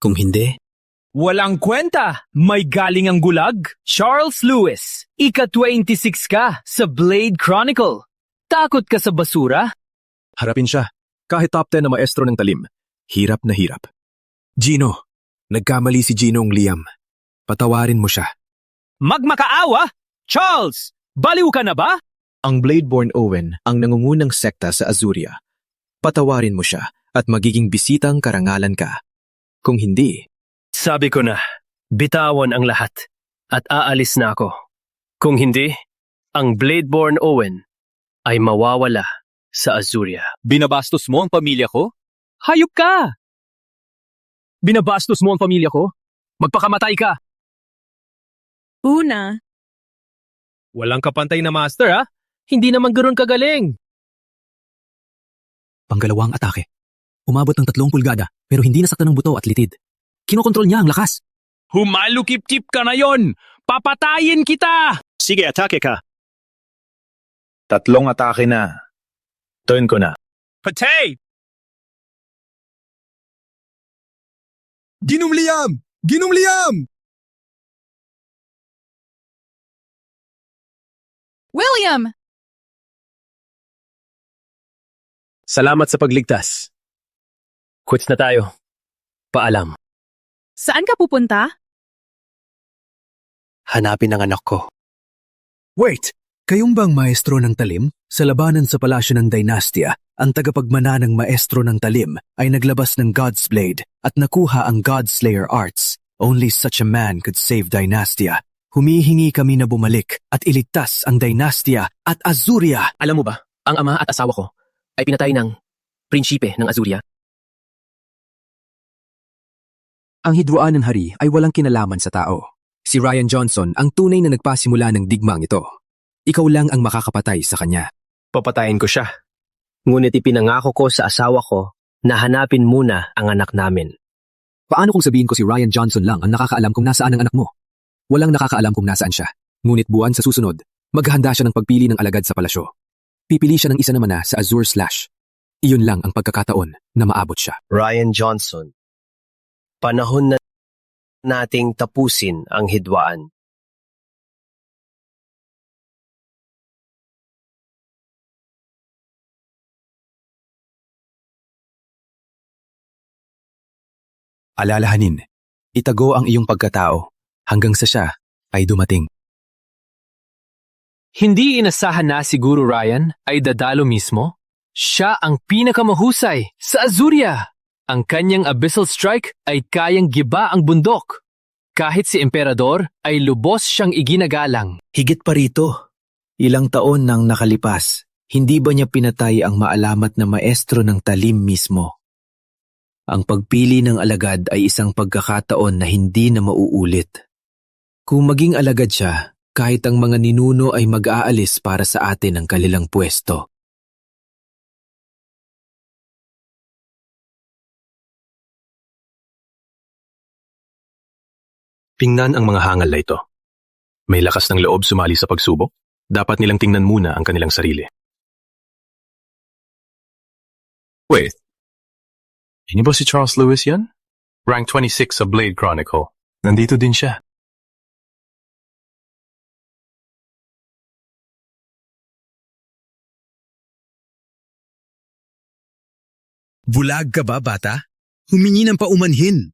Kung hindi, Walang kwenta! May galing ang gulag? Charles Lewis, ika-26 ka sa Blade Chronicle. Takot ka sa basura? Harapin siya. Kahit top 10 na maestro ng talim. Hirap na hirap. Gino. Nagkamali si Ginong Liam. Patawarin mo siya. Magmakaawa? Charles, baliw ka na ba? Ang Bladeborn Owen ang nangungunang sekta sa Azuria. Patawarin mo siya at magiging bisitang karangalan ka. Kung hindi, Sabi ko na, bitawan ang lahat at aalis na ako. Kung hindi, ang Bladeborn Owen ay mawawala sa Azuria. Binabastos mo ang pamilya ko? Hayop ka! Binabastos mo ang pamilya ko? Magpakamatay ka! Una, Walang kapantay na master ha? Hindi naman ganoon kagaling. Panggalawang atake. Umabot ng 3 pulgada pero hindi nasaktan ng buto at litid. Kinokontrol niya ang lakas. Humalukip-kip ka na yon! Papatayin kita! Sige, atake ka. 3 atake na. Turn ko na. Patay! Ginong Liam! Ginong Liam! William! Salamat sa pagligtas. Quits na tayo. Paalam. Saan ka pupunta? Hanapin ang anak ko. Wait! Kayong bang maestro ng talim? Sa labanan sa palasyo ng Dynastia, ang tagapagmana ng maestro ng talim ay naglabas ng God's Blade at nakuha ang Godslayer Arts. Only such a man could save Dynastia. Humihingi kami na bumalik at iligtas ang Dynastia at Azuria. Alam mo ba, ang ama at asawa ko ay pinatay ng prinsipe ng Azuria. Ang hidwaan ng hari ay walang kinalaman sa tao. Si Ryan Johnson ang tunay na nagpasimula ng digmang ito. Ikaw lang ang makakapatay sa kanya. Papatayin ko siya. Ngunit ipinangako ko sa asawa ko na hanapin muna ang anak namin. Paano kung sabihin ko si Ryan Johnson lang ang nakakaalam kung nasaan ang anak mo? Walang nakakaalam kung nasaan siya. Ngunit buwan sa susunod, maghahanda siya ng pagpili ng alagad sa palasyo. Pipili siya ng isa na mana sa Azure Slash. Iyon lang ang pagkakataon na maabot siya. Ryan Johnson. Panahon na nating tapusin ang hidwaan. Alalahanin, itago ang iyong pagkatao hanggang sa siya ay dumating. Hindi inasahan na siguro Ryan ay dadalo mismo? Siya ang pinakamahusay sa Azuria. Ang kanyang Abyssal Strike ay kayang giba ang bundok. Kahit si Emperador ay lubos siyang iginagalang. Higit pa rito, ilang taon nang nakalipas, hindi ba niya pinatay ang maalamat na maestro ng talim mismo? Ang pagpili ng alagad ay isang pagkakataon na hindi na mauulit. Kung maging alagad siya, kahit ang mga ninuno ay mag-aalis para sa atin ang kanilang pwesto. Tingnan ang mga hangal na ito. May lakas ng loob sumali sa pagsubok? Dapat nilang tingnan muna ang kanilang sarili. Wait. Hindi ba si Charles Lewis yan? Rank 26 sa Blade Chronicle. Nandito din siya. Bulag ka ba, bata? Humingi ng paumanhin.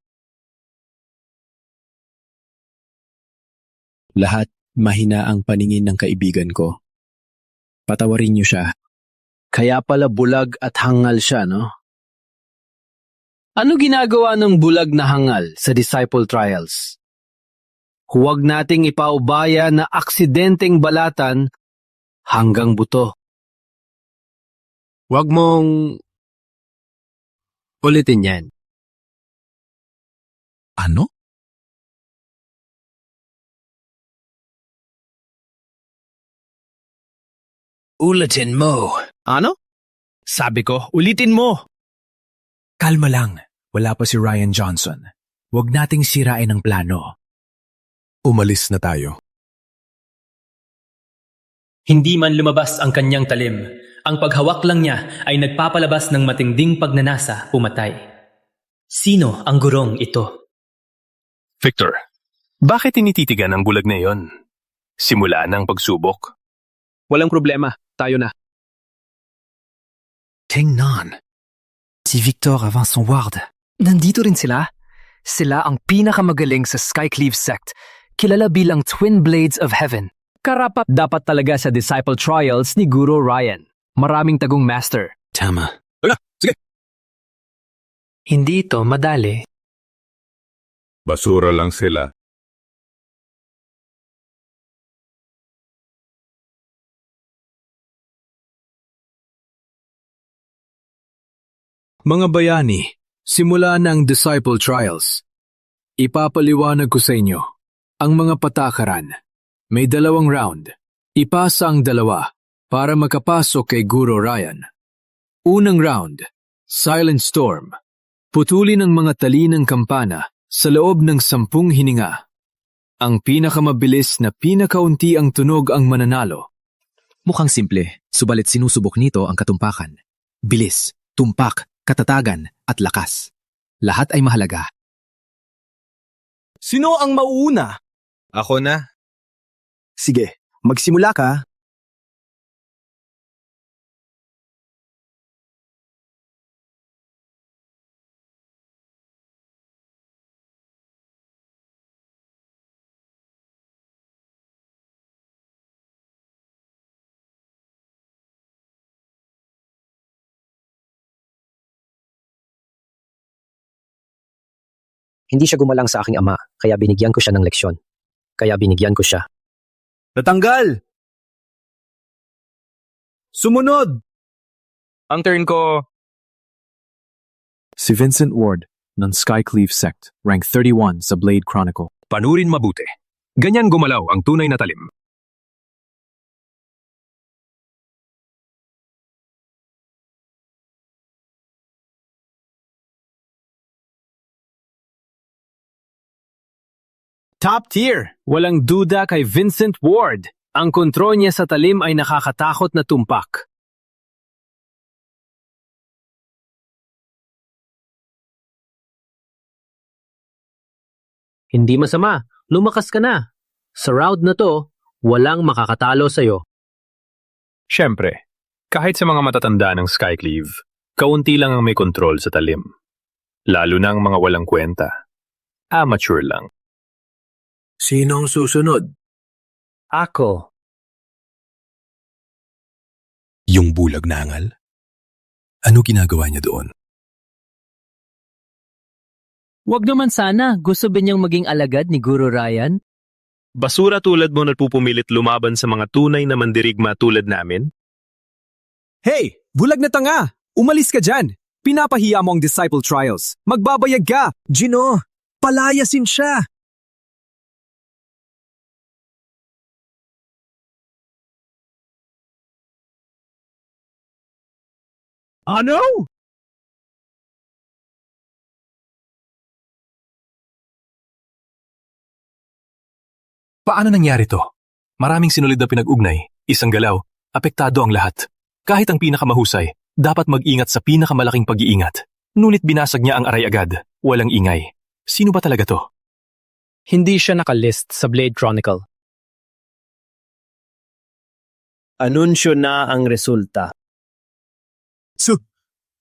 Lahat mahina ang paningin ng kaibigan ko. Patawarin niyo siya. Kaya pala bulag at hangal siya, no? Ano ginagawa ng bulag na hangal sa Disciple Trials? Huwag nating ipaubaya na aksidenteng balatan hanggang buto. Huwag mong ulitin yan. Ano? Ulitin mo. Ano? Sabi ko, ulitin mo. Kalma lang. Wala pa si Ryan Johnson. Huwag nating sirain ang plano. Umalis na tayo. Hindi man lumabas ang kanyang talim, Ang paghawak lang niya ay nagpapalabas ng matinding pagnanasa, pumatay. Sino ang gurong ito? Victor, bakit tinititigan ang bulag na iyon? Simula ng pagsubok. Walang problema, tayo na. Tingnan. Si Victor Avanceward. Nandito rin sila. Sila ang pinakamagaling sa Skycleave sect, kilala bilang Twin Blades of Heaven. Karapat dapat talaga sa disciple trials ni Guru Ryan. Maraming tagong master. Tama. Sige. Hindi ito madali. Basura lang sila. Mga bayani, simula na ang disciple trials. Ipapaliwanag ko sa inyo ang mga patakaran. May 2 round. Ipasa ang 2 para makapasok kay Guru Ryan. Unang round, Silent Storm. Putulin ang mga tali ng kampana sa loob ng 10 hininga. Ang pinakamabilis na pinakaunti ang tunog ang mananalo. Mukhang simple, subalit sinusubok nito ang katumpakan. Bilis, tumpak, katatagan at lakas. Lahat ay mahalaga. Sino ang mauuna? Ako na. Sige, magsimula ka. Hindi siya gumalang sa aking ama, kaya binigyan ko siya ng leksyon. Natanggal! Sumunod! Ang turn ko. Si Vincent Ward ng Skycleave sect, rank 31 sa Blade Chronicle. Panurin mabuti. Ganyan gumalaw ang tunay na talim. Top tier! Walang duda kay Vincent Ward. Ang kontrol niya sa talim ay nakakatakot na tumpak. Hindi masama, lumakas ka na. Sa round na to, walang makakatalo sa'yo. Siyempre, kahit sa mga matatanda ng Skycleave, kaunti lang ang may kontrol sa talim. Lalo na ang mga walang kwenta. Amateur lang. Sinong susunod? Ako. Yung bulag na angal? Ano ginagawa niya doon? Wag naman sana. Gusto ba niyang maging alagad ni Guru Ryan? Basura tulad mo na pupumilit lumaban sa mga tunay na mandirigma tulad namin? Hey! Bulag na tanga! Umalis ka dyan! Pinapahiya mo ang disciple trials. Magbabayag ka! Gino, palayasin siya! Ano? Paano nangyari to? Maraming sinulid na pinag-ugnay, isang galaw, apektado ang lahat. Kahit ang pinakamahusay, dapat mag-ingat sa pinakamalaking pag-iingat. Ngunit binasag niya ang aray agad, walang ingay. Sino ba talaga to? Hindi siya nakalist sa Blade Chronicle. Anunsyo na ang resulta.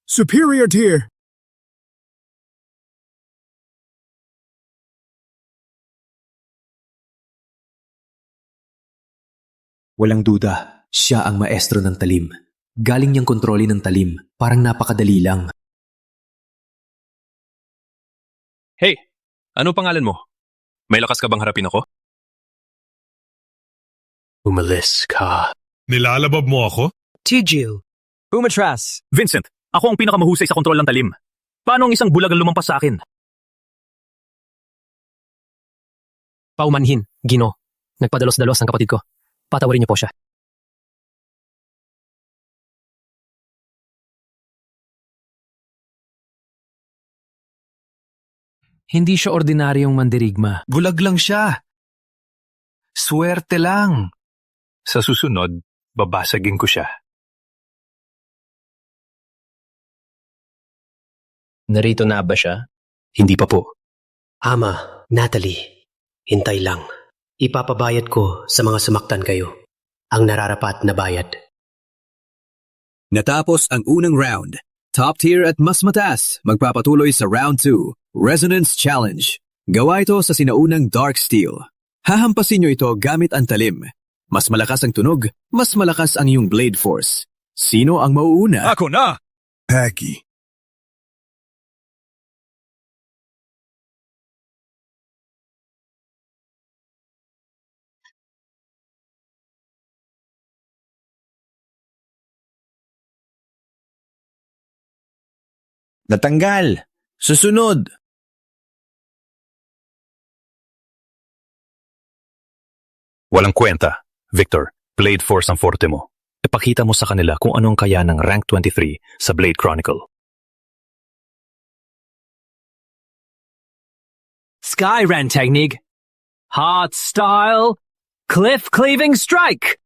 Superior tier. Walang duda, siya ang maestro ng talim. Galing niyang kontrolin ng talim, parang napakadali lang. Hey, ano pangalan mo? May lakas ka bang harapin ako? Umalis ka. Nilalabab mo ako? Tigil. Umatras. Vincent, ako ang pinakamahusay sa kontrol ng talim. Paano ang isang bulag ang lumampas sa akin? Paumanhin, Gino. Nagpadalos-dalos ang kapatid ko. Patawarin niyo po siya. Hindi siya ordinaryong mandirigma. Bulag lang siya. Swerte lang. Sa susunod, babasagin ko siya. Narito na ba siya? Hindi pa po. Ama, Natalie, hintay lang. Ipapabayad ko sa mga sumaktan kayo ang nararapat na bayad. Natapos ang unang round. Top tier at mas mataas magpapatuloy sa round 2, Resonance Challenge. Gawa ito sa sinaunang Dark Steel. Hahampasin nyo ito gamit ang talim. Mas malakas ang tunog, mas malakas ang iyong blade force. Sino ang mauuna? Ako na! Paki. Natanggal! Susunod! Walang kwenta. Victor, Blade Force ang forte mo. Ipakita mo sa kanila kung anong kaya ng Rank 23 sa Blade Chronicle. Skyran technique. Hot style. Cliff cleaving strike.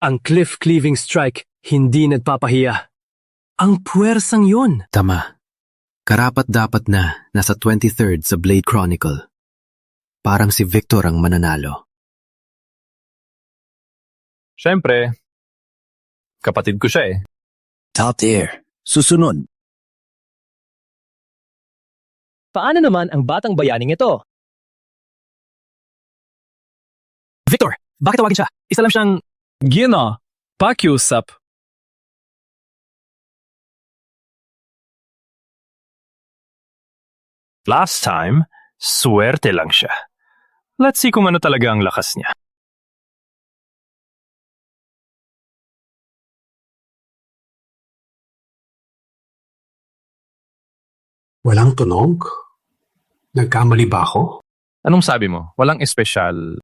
Ang cliff cleaving strike hindi nagpapahiya. Ang puwersang yun. Tama. Karapat dapat na nasa 23rd sa Blade Chronicle. Parang si Victor ang mananalo. Siyempre, kapatid ko siya eh. Top tier. Susunod. Paano naman ang batang bayaning ito? Victor, bakit tawagin siya? Isa lang siyang... Gina, pakiusap. Last time, swerte lang siya. Let's see kung ano talaga ang lakas niya. Walang tunog? Nagkamali ba ako? Anong sabi mo? Walang espesyal...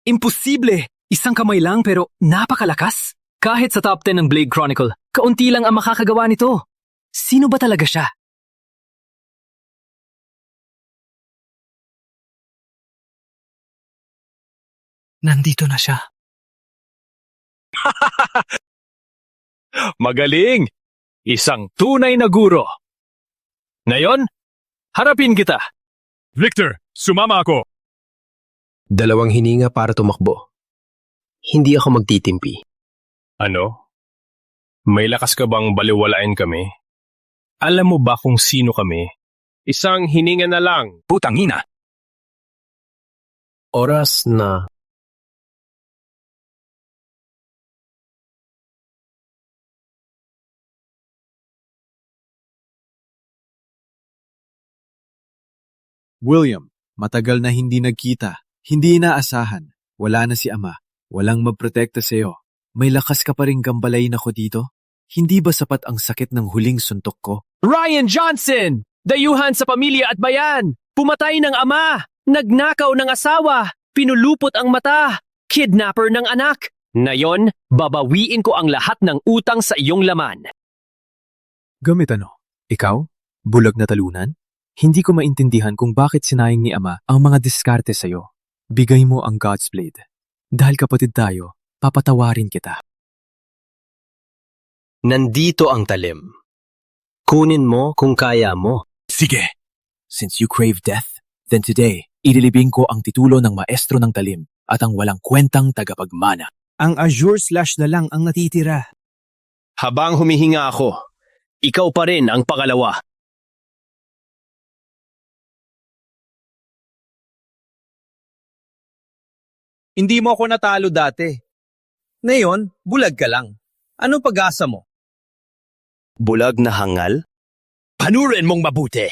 Imposible! Isang kamay lang pero napakalakas. Kahit sa top 10 ng Blade Chronicle, kaunti lang ang makakagawa nito. Sino ba talaga siya? Nandito na siya. Magaling! Isang tunay na guro. Ngayon, harapin kita. Victor, sumama ako. 2 hininga para tumakbo. Hindi ako magtitimpi. Ano? May lakas ka bang baliwalain kami? Alam mo ba kung sino kami? Isang hininga na lang. Putang ina! Oras na. William, matagal na hindi nagkita. Hindi inaasahan. Wala na si Ama. Walang magprotekta sa'yo. May lakas ka pa rin gambalain ako dito? Hindi ba sapat ang sakit ng huling suntok ko? Ryan Johnson! Dayuhan sa pamilya at bayan! Pumatay ng ama! Nagnakaw ng asawa! Pinulupot ang mata! Kidnapper ng anak! Ngayon, babawiin ko ang lahat ng utang sa iyong laman. Gamit ano? Ikaw? Bulag na talunan? Hindi ko maintindihan kung bakit sinayang ni Ama ang mga diskarte sa'yo. Bigay mo ang God's Blade. Dahil kapatid tayo, papatawarin kita. Nandito ang talim. Kunin mo kung kaya mo. Sige! Since you crave death, then today, ililibing ko ang titulo ng Maestro ng Talim at ang walang kwentang tagapagmana. Ang Azure Slash na lang ang natitira. Habang humihinga ako, ikaw pa rin ang pangalawa. Hindi mo ako natalo dati. Ngayon, bulag ka lang. Anong pag-asa mo? Bulag na hangal? Panurin mong mabuti!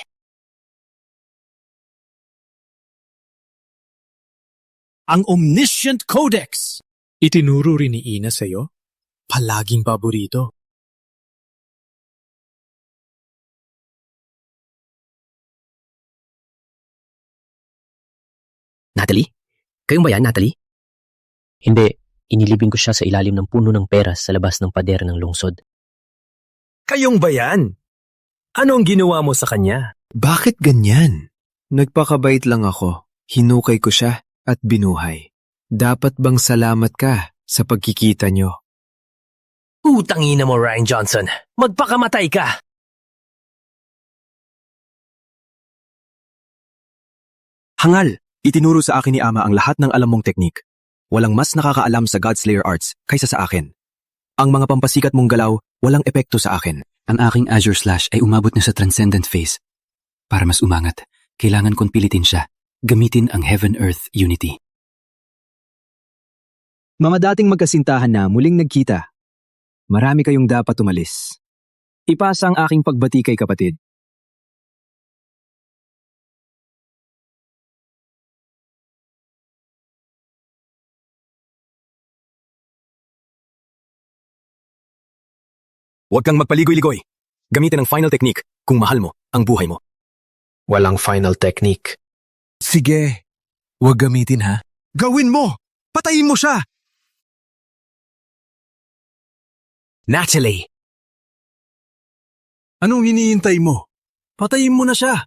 Ang Omniscient Codex! Itinuro rin ni Ina sa'yo? Palaging paborito. Natalie? Kayong ba yan, Natalie? Hindi. Inilibing ko siya sa ilalim ng puno ng peras sa labas ng pader ng lungsod. Kayong ba yan? Anong ginawa mo sa kanya? Bakit ganyan? Nagpakabait lang ako. Hinukay ko siya at binuhay. Dapat bang salamat ka sa pagkikita niyo? Utangina mo, Ryan Johnson. Magpakamatay ka! Hangal! Itinuro sa akin ni Ama ang lahat ng alam mong teknik. Walang mas nakakaalam sa Godslayer Arts kaysa sa akin. Ang mga pampasikat mong galaw, walang epekto sa akin. Ang aking Azure Slash ay umabot na sa Transcendent Phase. Para mas umangat, kailangan kong pilitin siya. Gamitin ang Heaven-Earth Unity. Mga dating magkasintahan na muling nagkita. Marami kayong dapat umalis. Ipasa ang aking pagbati kay kapatid. Huwag kang magpaligoy-ligoy. Gamitin ang final technique kung mahal mo ang buhay mo. Walang final technique. Sige, huwag gamitin ha. Gawin mo! Patayin mo siya! Natalie! Anong hinihintay mo? Patayin mo na siya!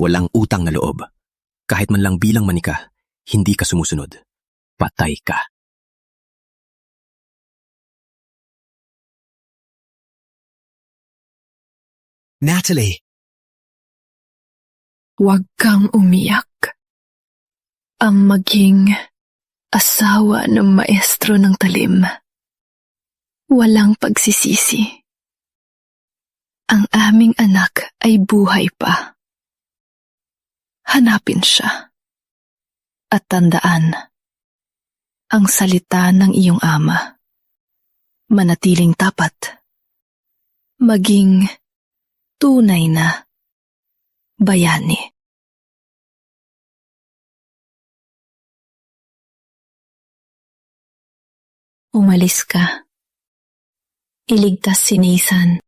Walang utang na loob. Kahit man lang bilang manika, hindi ka sumusunod. Patay ka. Natalie! Huwag kang umiyak. Ang maging asawa ng maestro ng talim. Walang pagsisisi. Ang aming anak ay buhay pa. Hanapin siya. At tandaan, ang salita ng iyong ama. Manatiling tapat. Maging tunay na bayani. Umalis ka. Iligtas si Nathan.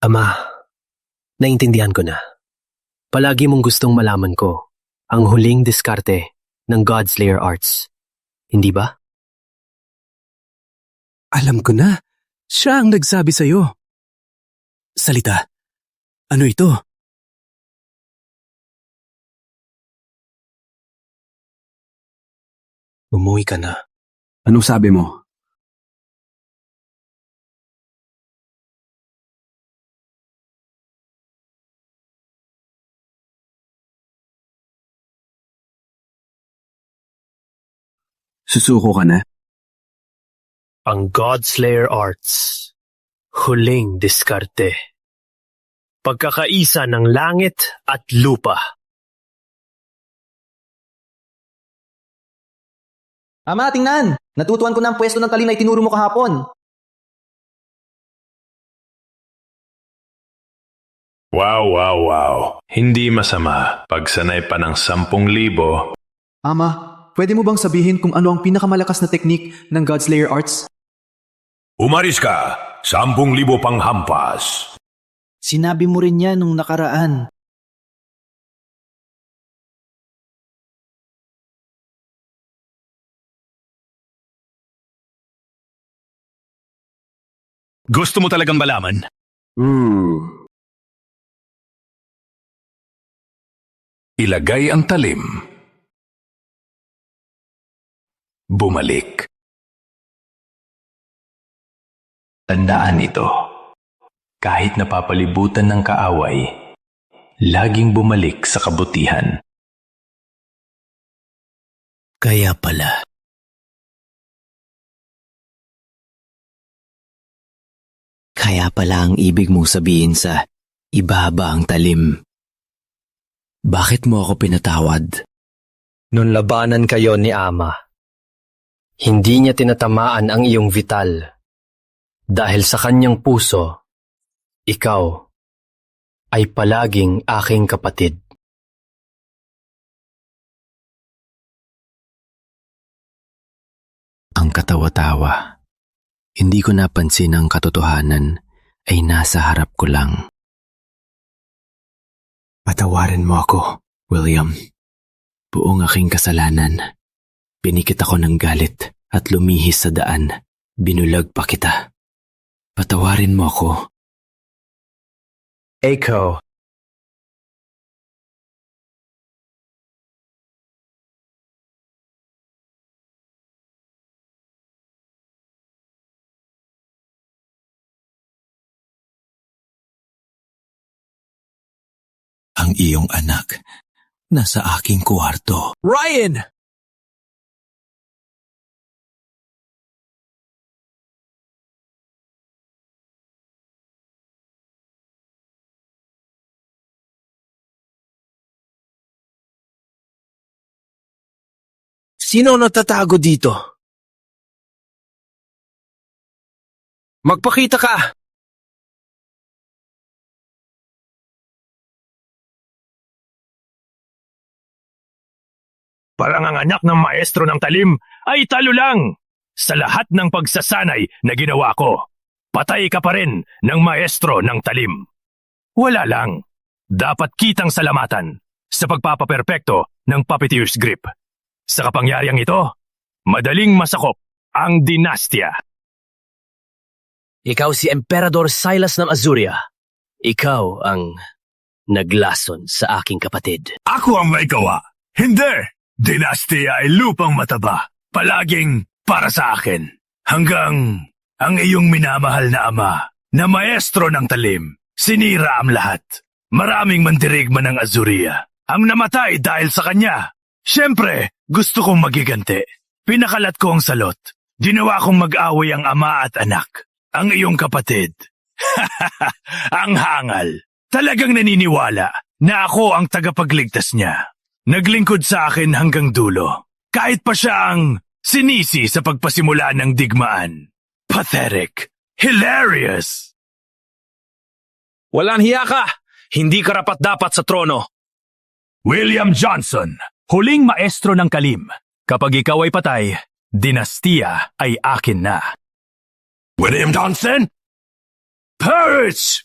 Ama, naintindihan ko na. Palagi mong gustong malaman ko ang huling diskarte ng Godslayer Arts. Hindi ba? Alam ko na. Siya ang nagsabi sa'yo. Salita. Ano ito? Umuwi ka na. Anong sabi mo? Susuko ka na? Ang Godslayer Arts. Huling diskarte. Pagkakaisa ng langit at lupa. Ama, tingnan! Natutuan ko na ang pwesto ng talim na itinuro mo kahapon. Wow. Hindi masama. Pagsanay pa ng 10,000. Ama, pwede mo bang sabihin kung ano ang pinakamalakas na teknik ng Godslayer Arts? Umaris ka! 10,000 pang hampas. Sinabi mo rin yan nung nakaraan. Gusto mo talagang malaman? Ilagay ang talim. Bumalik. Tandaan ito. Kahit napapalibutan ng kaaway, laging bumalik sa kabutihan. Kaya pala. Kaya pala ang ibig mong sabihin sa ibaba ang talim. Bakit mo ako pinatawad? Nung labanan kayo ni Ama, hindi niya tinatamaan ang iyong vital. Dahil sa kanyang puso, ikaw ay palaging aking kapatid. Ang ng katawa-tawa. Hindi ko napansin ang katotohanan ay nasa harap ko lang. Patawarin mo ako, William. Buong aking kasalanan. Pinikit ako ng galit at lumihis sa daan. Binulag pa kita. Patawarin mo ako. Echo. Ang iyong anak nasa aking kwarto. Ryan! Sino natatago dito? Magpakita ka! Parang ang anak ng maestro ng talim ay talo lang sa lahat ng pagsasanay na ginawa ko. Patay ka pa rin ng maestro ng talim. Wala lang. Dapat kitang salamatan sa pagpapaperpekto ng puppeteer's grip. Sa kapangyariang ito, madaling masakop ang dinastya. Ikaw si Emperador Silas ng Azuria. Ikaw ang naglason sa aking kapatid. Ako ang may gawa. Hindi! Dinastya ay lupang mataba. Palaging para sa akin. Hanggang ang iyong minamahal na ama na maestro ng talim. Sinira ang lahat. Maraming mandirigma ng Azuria ang namatay dahil sa kanya. Siyempre, gusto kong magiganti. Pinakalat ko ang salot. Ginawa kong mag-away ang ama at anak. Ang iyong kapatid. Ang hangal. Talagang naniniwala na ako ang tagapagligtas niya. Naglingkod sa akin hanggang dulo. Kahit pa siya ang sinisi sa pagpasimula ng digmaan. Pathetic. Hilarious. Walang hiya ka! Hindi karapat-dapat sa trono. William Johnson, huling maestro ng kalim. Kapag ikaw ay patay, dinastya ay akin na. William Johnson? Perish!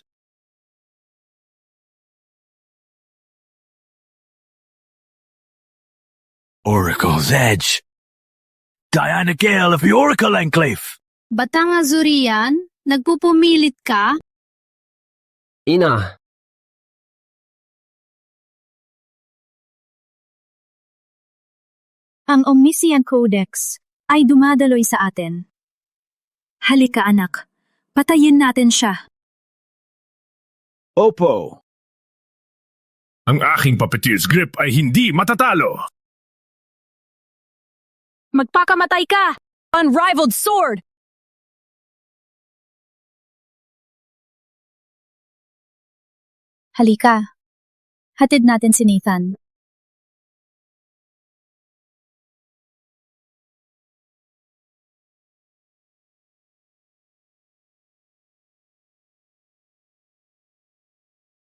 Oracle's Edge. Diana Gale of the Oracle Enclave. Batang Azurian, nagpupumilit ka? Ina, Ang Omniscient Codex ay dumadaloy sa atin. Halika anak, patayin natin siya. Opo. Ang aking puppeteer's grip ay hindi matatalo. Magpakamatay ka! Unrivaled sword! Halika, hatid natin si Nathan.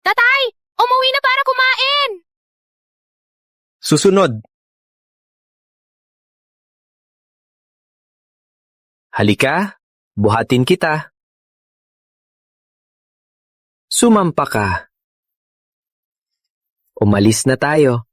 Tatay! Umuwi na para kumain! Susunod. halika, buhatin kita. Sumampa ka. Umalis na tayo.